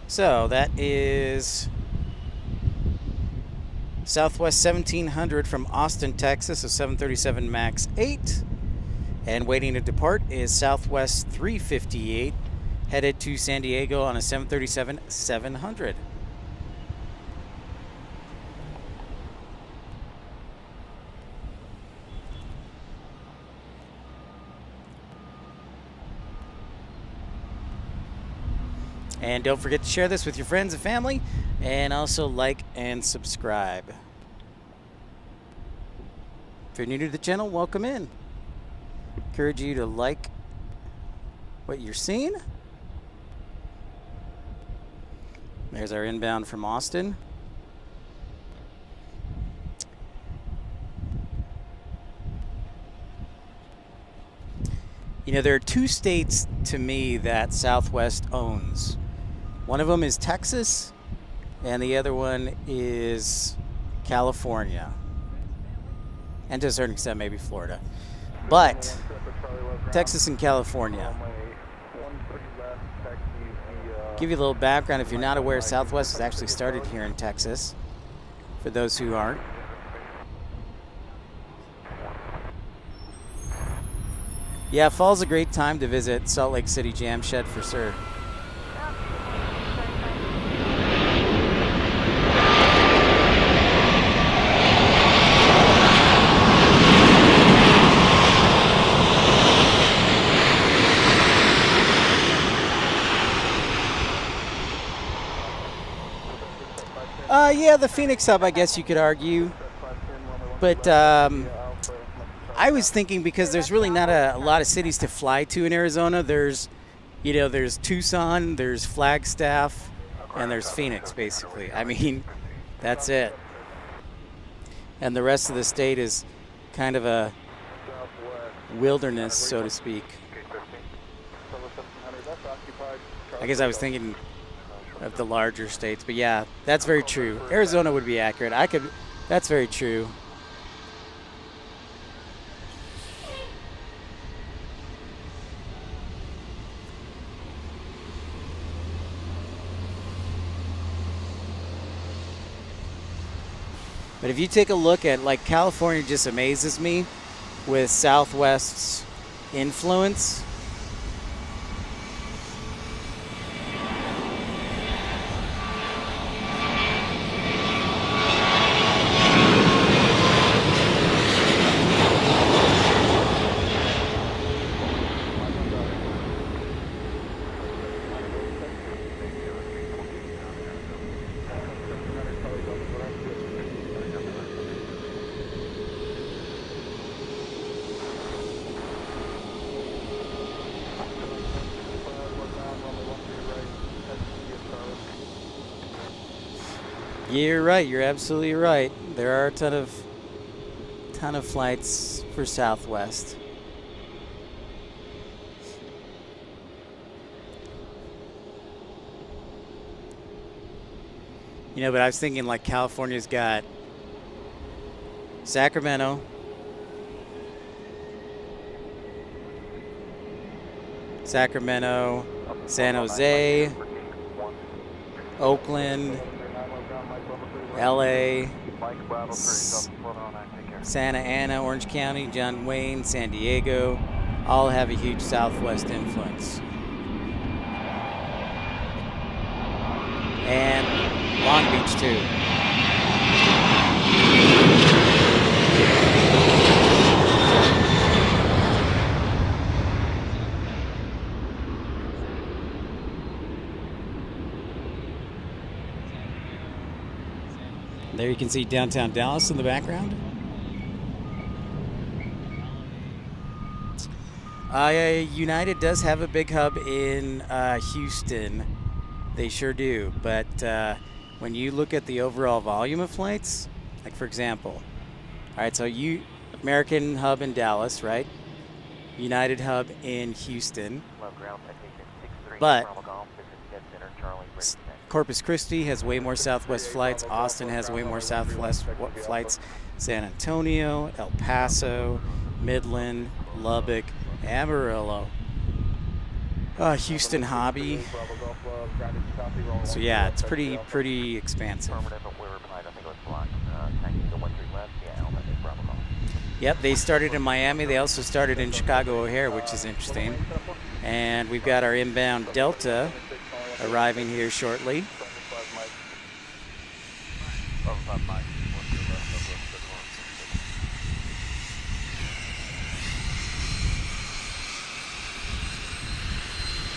So that is Southwest 1700 from Austin, Texas, a 737 MAX 8. And waiting to depart is Southwest 358, headed to San Diego on a 737-700. And don't forget to share this with your friends and family, and also like and subscribe. If you're new to the channel, welcome in. Encourage you to like what you're seeing. There's our inbound from Austin. You know, there are two states to me that Southwest owns. One of them is Texas, and the other one is California. And to a certain extent, maybe Florida. But Texas and California. Give you a little background. If you're not aware, Southwest was actually started here in Texas, for those who aren't. Yeah, fall's a great time to visit Salt Lake City Jam Shed for sure. Yeah, the Phoenix hub, I guess you could argue. But I was thinking, because there's really not a lot of cities to fly to in Arizona. There's, you know, there's Tucson, there's Flagstaff, and there's Phoenix, basically. I mean, that's it. And the rest of the state is kind of a wilderness, so to speak. I guess I was thinking of the larger states, but yeah, that's very true. Arizona would be accurate. That's very true. But if you take a look at, like, California just amazes me with Southwest's influence. You're right. You're absolutely right. There are a ton of flights for Southwest. You know, but I was thinking, like, California's got Sacramento, San Jose, Oakland, LA, Santa Ana, Orange County, John Wayne, San Diego, all have a huge Southwest influence. And Long Beach too. There you can see downtown Dallas in the background. United does have a big hub in Houston. They sure do. But when you look at the overall volume of flights, like for example, all right, so American hub in Dallas, right? United hub in Houston. But Corpus Christi has way more Southwest flights. Austin has way more Southwest flights. San Antonio, El Paso, Midland, Lubbock, Amarillo, Houston Hobby. So yeah, it's pretty expansive. Yep, they started in Miami. They also started in Chicago O'Hare, which is interesting. And we've got our inbound Delta arriving here shortly.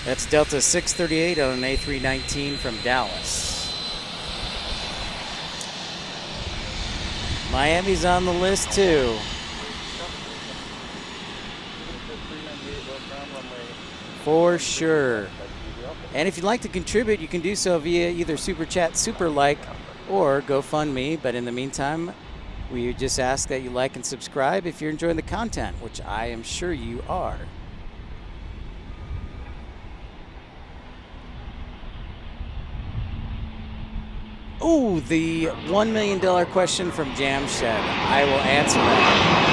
That's Delta 638 on an A319 from Dallas. Miami's on the list too. For sure. And if you'd like to contribute, you can do so via either Super Chat, Super Like, or GoFundMe. But in the meantime, we just ask that you like and subscribe if you're enjoying the content, which I am sure you are. Ooh, the $1 million question from Jamshed. I will answer that.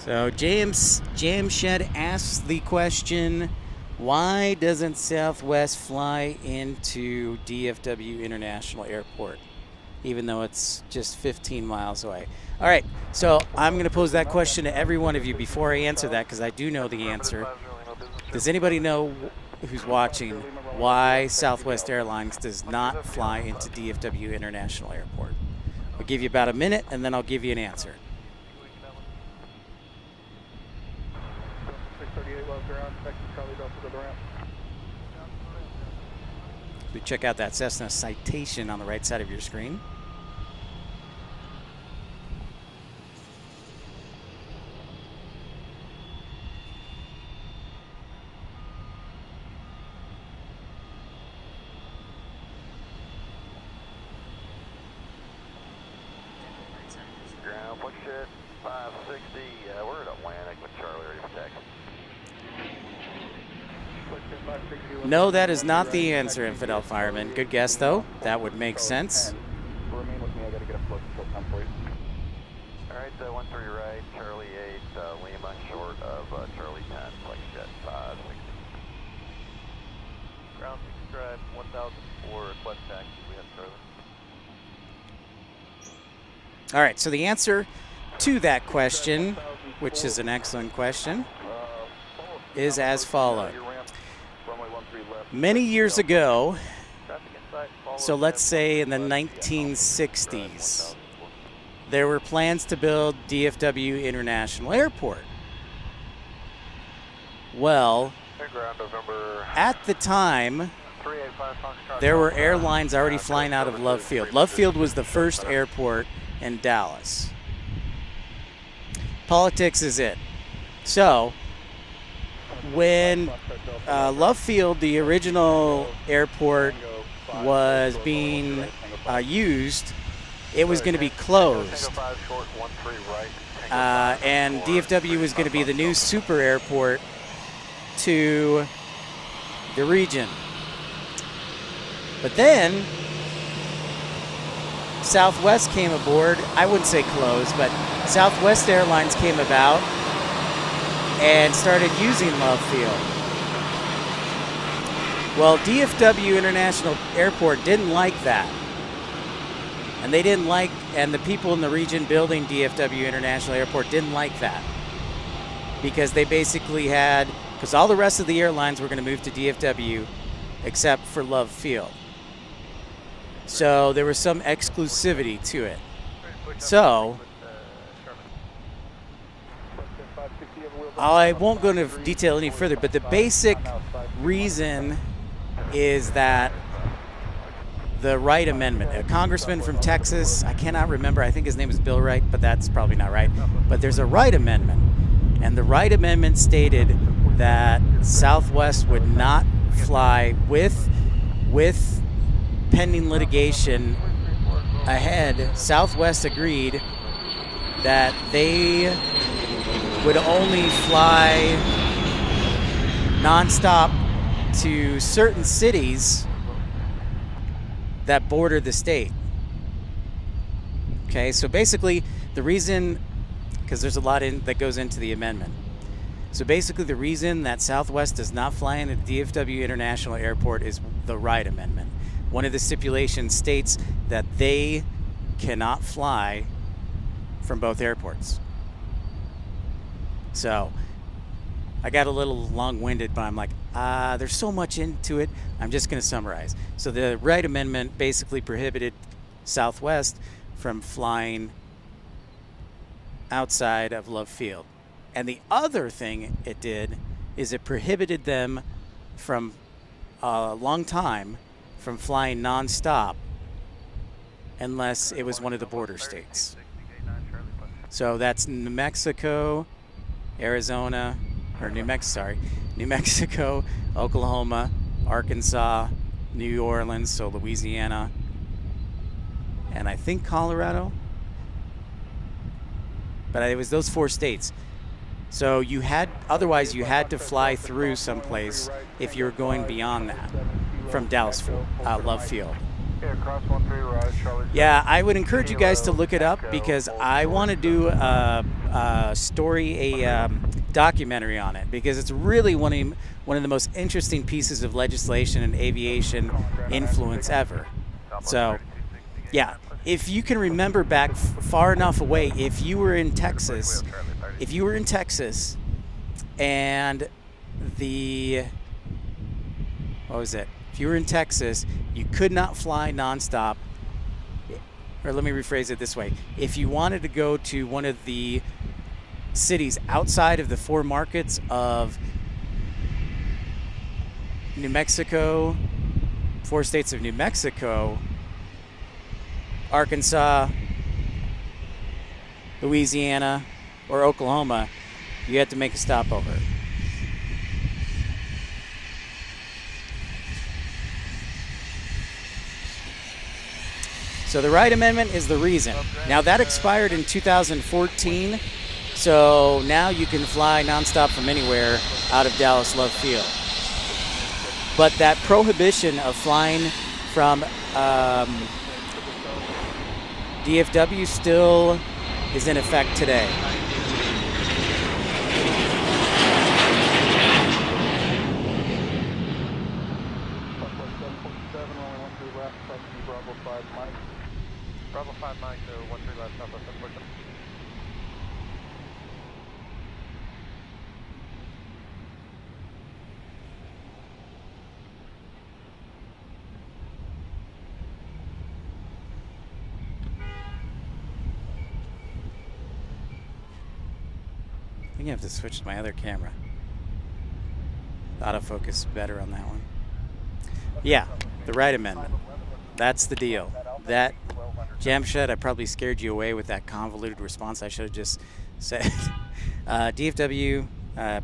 So Jamshed asks the question, why doesn't Southwest fly into DFW International Airport, even though it's just 15 miles away? All right, so I'm going to pose that question to every one of you before I answer that, because I do know the answer. Does anybody know who's watching why Southwest Airlines does not fly into DFW International Airport? I'll give you about a minute, and then I'll give you an answer. We check out that Cessna Citation on the right side of your screen. Ground, push it, 560, we're at Atlantic with Charlie ready for taxi. No, that is not the answer, Infidel Fireman. Good guess, though. That would make sense. Remain with me, I gotta get a float until 10 for you. Alright, 13 right, Charlie 8, Lima, short of Charlie 10, flight jet 560. Ground 6 drive, 1004, request taxi, we have Charlie. All right, so the answer to that question, which is an excellent question, is as follows. Many years ago, so let's say in the 1960s, there were plans to build DFW International Airport. Well, at the time, there were airlines already flying out of Love Field. Love Field was the first airport in Dallas. Politics is it. So, when Love Field, the original airport, was being used, it was going to be closed. And DFW was going to be the new super airport to the region. But then Southwest came aboard. I wouldn't say closed, but Southwest Airlines came about and started using Love Field. Well, DFW International Airport didn't like that. And the people in the region building DFW International Airport didn't like that. Because they basically because all the rest of the airlines were going to move to DFW except for Love Field. So there was some exclusivity to it. So I won't go into detail any further, but the basic reason is that the Wright Amendment, a congressman from Texas, I cannot remember, I think his name is Bill Wright, but that's probably not right. But there's a Wright Amendment, and the Wright Amendment stated that Southwest would not fly with pending litigation ahead. Southwest agreed that they would only fly nonstop to certain cities that border the state. Okay, so basically the reason, because there's a lot that goes into the amendment. So basically the reason that Southwest does not fly into DFW International Airport is the Wright Amendment. One of the stipulations states that they cannot fly from both airports. So I got a little long-winded, but I'm like, there's so much into it. I'm just going to summarize. So the Wright Amendment basically prohibited Southwest from flying outside of Love Field. And the other thing it did is it prohibited them from a long time from flying nonstop unless it was one of the border states. So that's New Mexico, Arizona, or New Mexico, Oklahoma, Arkansas, New Orleans, so Louisiana, and I think Colorado. But it was those 4 states. So otherwise you had to fly through someplace if you were going beyond that from Dallas Love Field. Yeah, I would encourage you guys to look it up because I want to do a documentary on it because it's really one of the most interesting pieces of legislation and aviation influence ever. So, yeah, if you can remember back far enough away, if you were in Texas and if you were in Texas, you could not fly nonstop. Or let me rephrase it this way. If you wanted to go to one of the cities outside of the 4 markets of New Mexico, 4 states of New Mexico, Arkansas, Louisiana, or Oklahoma, you had to make a stopover. So the Wright Amendment is the reason. Now that expired in 2014, so now you can fly nonstop from anywhere out of Dallas Love Field. But that prohibition of flying from DFW still is in effect today. Bravo 5 Mike, 13 left, Southwest, unfortunately. I think I have to switch to my other camera. Autofocus is better on that one. Yeah, the Wright Amendment. That's the deal. That Jamshed, I probably scared you away with that convoluted response. I should have just said DFW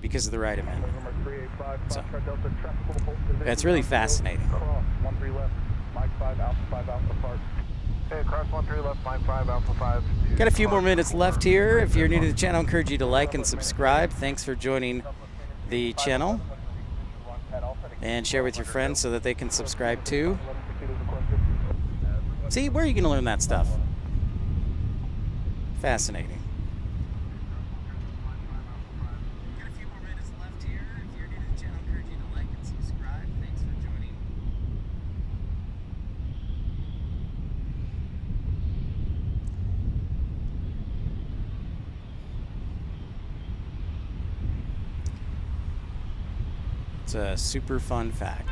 because of the Wright Amendment. So, that's really fascinating. Cross 13 left, Mike 5, Alpha 5. Got a few more minutes left here. If you're new to the channel, I encourage you to like and subscribe. Thanks for joining the channel. And share with your friends so that they can subscribe too. See, where are you going to learn that stuff? Fascinating. Got a few more minutes left here. If you're new to the channel, I encourage you to like and subscribe. Thanks for joining. It's a super fun fact.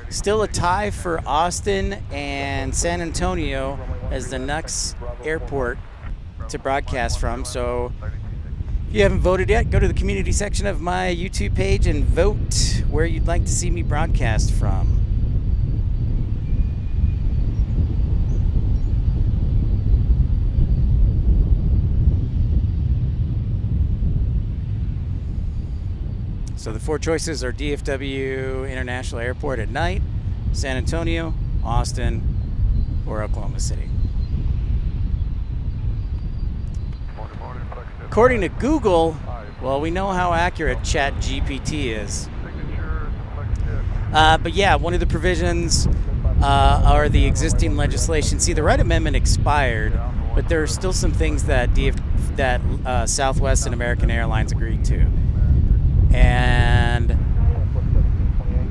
Still a tie for Austin and San Antonio as the next airport to broadcast from. So if you haven't voted yet, go to the community section of my YouTube page and vote where you'd like to see me broadcast from. So the 4 choices are DFW International Airport at night, San Antonio, Austin, or Oklahoma City. According to Google, well, we know how accurate ChatGPT is. But yeah, one of the provisions are the existing legislation. See, the Wright Amendment expired, but there are still some things that Southwest and American Airlines agreed to. And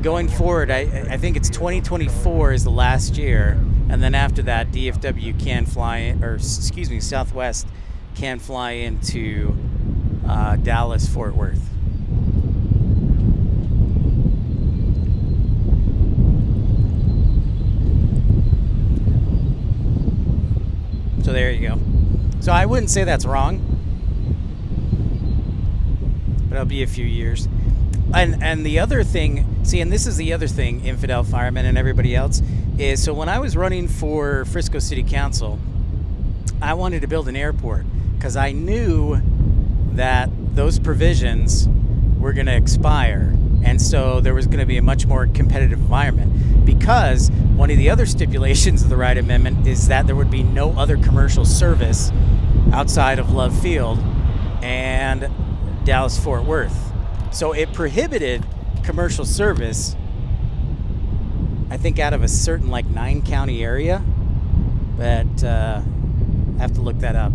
going forward, I think it's 2024 is the last year, and then after that, DFW can fly, Southwest can fly into Dallas, Fort Worth. So there you go. So I wouldn't say that's wrong, but it'll be a few years. And the other thing, see, and this is the other thing, infidel firemen and everybody else, is so when I was running for Frisco City Council, I wanted to build an airport because I knew that those provisions were going to expire. And so there was going to be a much more competitive environment, because one of the other stipulations of the Wright Amendment is that there would be no other commercial service outside of Love Field and Dallas-Fort Worth. So it prohibited commercial service, I think, out of a certain 9-county area, but I have to look that up.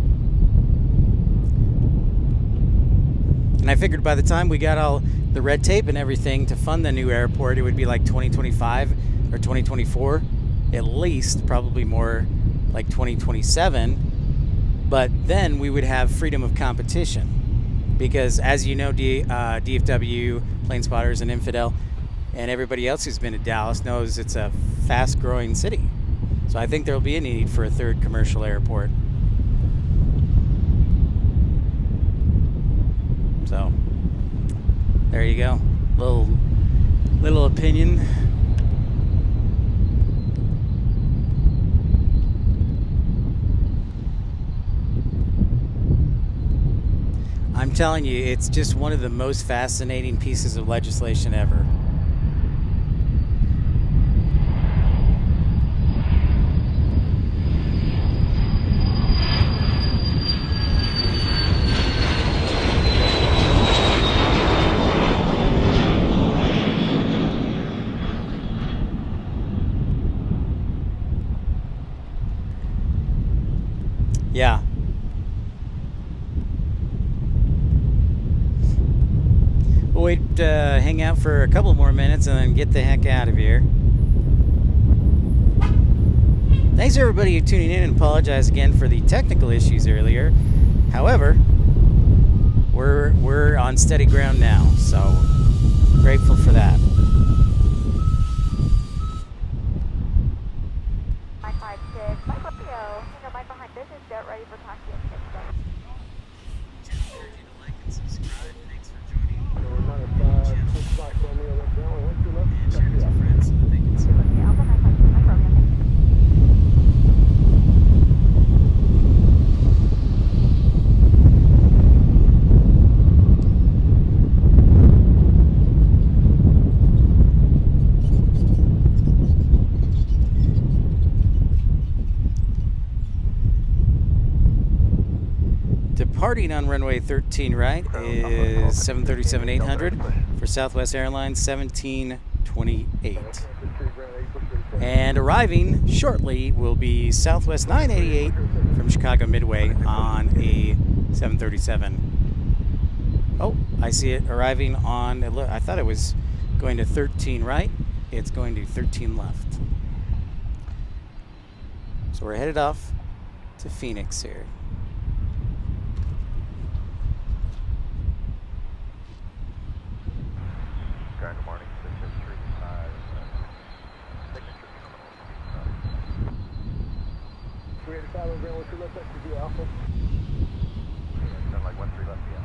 And I figured by the time we got all the red tape and everything to fund the new airport, it would be 2025 or 2024, at least, probably more 2027. But then we would have freedom of competition. Because, as you know, DFW, Plane Spotters, and Infidel, and everybody else who's been to Dallas knows it's a fast-growing city. So I think there will be a need for a third commercial airport. So there you go. Little opinion. I'm telling you, it's just one of the most fascinating pieces of legislation ever. Yeah. We'll wait, hang out for a couple more minutes and then get the heck out of here. Thanks everybody for tuning in, and apologize again for the technical issues earlier. However, we're on steady ground now, so grateful for that. Mike 56, Mike Romeo, Mike behind business jet, ready for taxi and takeoff. Departing on runway 13 right is 737-800 for Southwest Airlines 1728. And arriving shortly will be Southwest 988 from Chicago Midway on a 737. Oh, I see it arriving on, I thought it was going to 13 right. It's going to 13 left. So we're headed off to Phoenix here. Good morning, 635. Bravo, Grand 1 3 left taxi via Alpha. Sound like 1 3 left me out.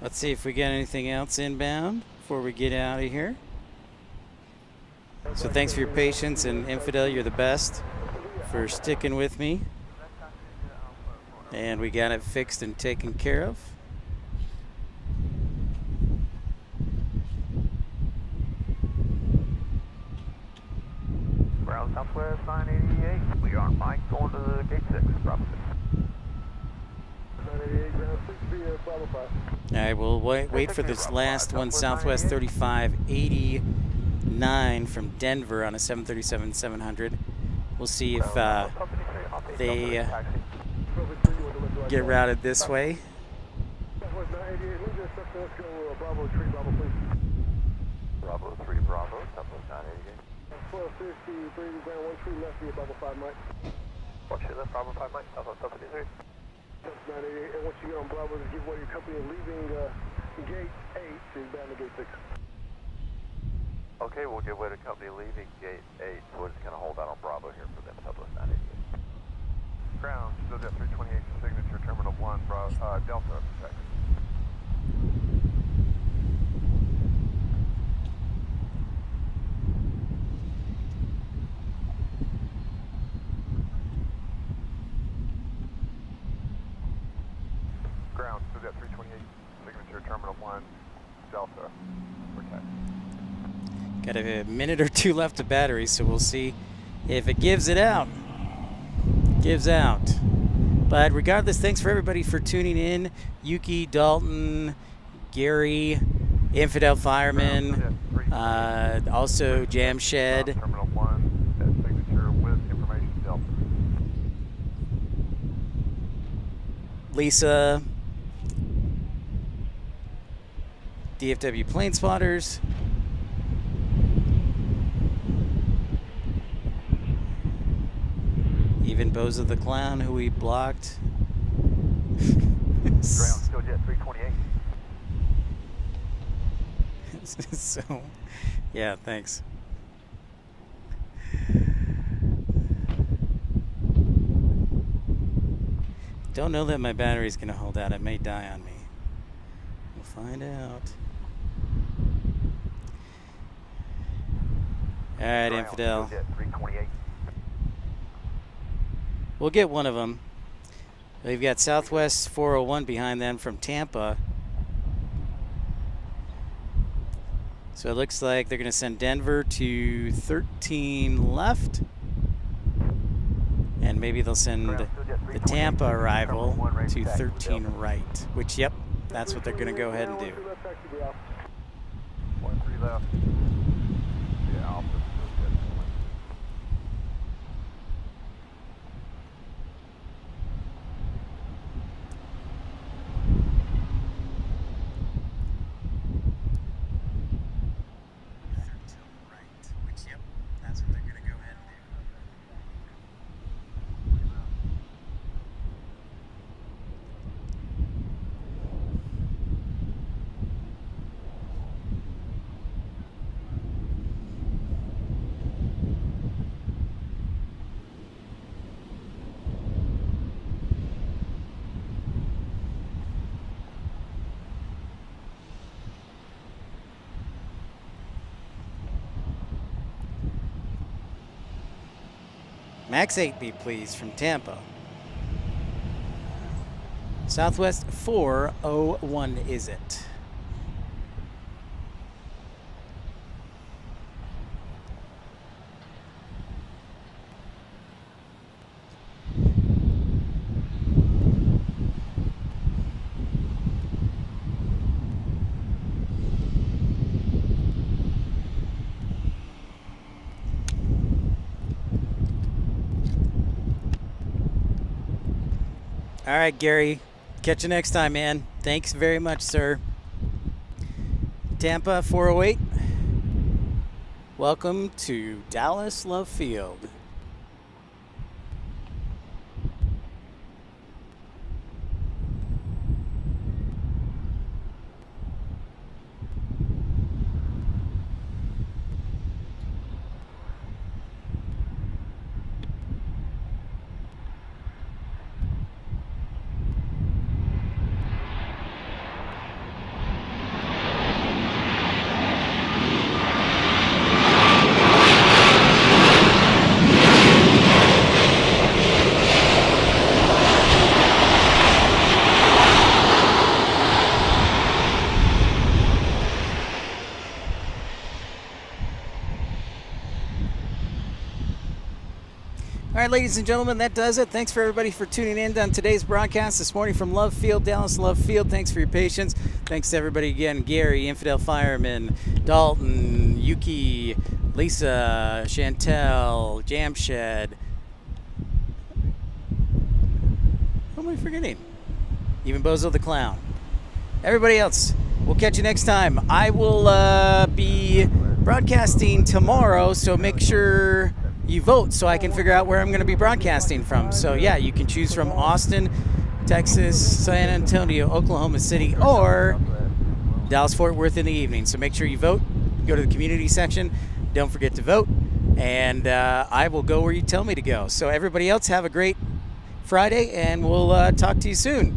Let's see if we get anything else inbound before we get out of here. So thanks for your patience, and Infidel, you're the best for sticking with me. And we got it fixed and taken care of. Ground Southwest 988. We are on Mike going to the gate 6. Bravo 6. 988 Ground 6 via Bravo 5. All right, we'll wait for this last one, Southwest 3589 from Denver on a 737-700. We'll see if they get routed this way. Southwest 988, who's this? Let's go Bravo 3, Bravo, please. Bravo 3 Bravo, Southwest 988. 1253, Ground 1 3 left via Bravo 5, Mike. Watch your left, Bravo 5 Mike, Southwest 753. 988, and once you get on Bravo, just give away your company leaving gate 8, so you're bound to gate 6. Okay, we'll give way to company leaving gate 8, so we're just going to hold out on Bravo here for them, Southwest 988. Ground, still got 328 signature, Terminal 1, Delta, check. Ground, still got 328 signature, Terminal 1, Delta, protect. Got a minute or two left of battery, so we'll see if it gives it out. Gives out. But regardless, thanks for everybody for tuning in. Yuki, Dalton, Gary, Infidel Fireman, also Jam Shed. Terminal 1, that signature with information Delta. Lisa, DFW Plane Spotters. Even Boza the Clown, who we blocked. Ground, still jet 328. So, yeah, thanks. Don't know that my battery's going to hold out. It may die on me. We'll find out. All right, Ground, Infidel. still jet 328. We'll get one of them. They've got Southwest 401 behind them from Tampa. So it looks like they're going to send Denver to 13 left. And maybe they'll send the Tampa arrival to 13 right. Which, yep, that's what they're going to go ahead and do. 1 3 left. Yeah, Alpha. Max 8B, please, from Tampa. Southwest 401 is it? All right, Gary. Catch you next time, man. Thanks very much, sir. Tampa 408. Welcome to Dallas Love Field. All right, ladies and gentlemen, that does it. Thanks for everybody for tuning in on today's broadcast this morning from Love Field, Dallas Love Field. Thanks for your patience. Thanks to everybody again, Gary, Infidel Fireman, Dalton, Yuki, Lisa, Chantel, Jamshed. Who am I forgetting? Even Bozo the Clown. Everybody else, we'll catch you next time. I will be broadcasting tomorrow, so make sure you vote so I can figure out where I'm going to be broadcasting from. So yeah, you can choose from Austin, Texas, San Antonio, Oklahoma City, or Dallas-Fort Worth in the evening. So make sure you vote. Go to the community section. Don't forget to vote. And I will go where you tell me to go. So everybody else, have a great Friday, and we'll talk to you soon.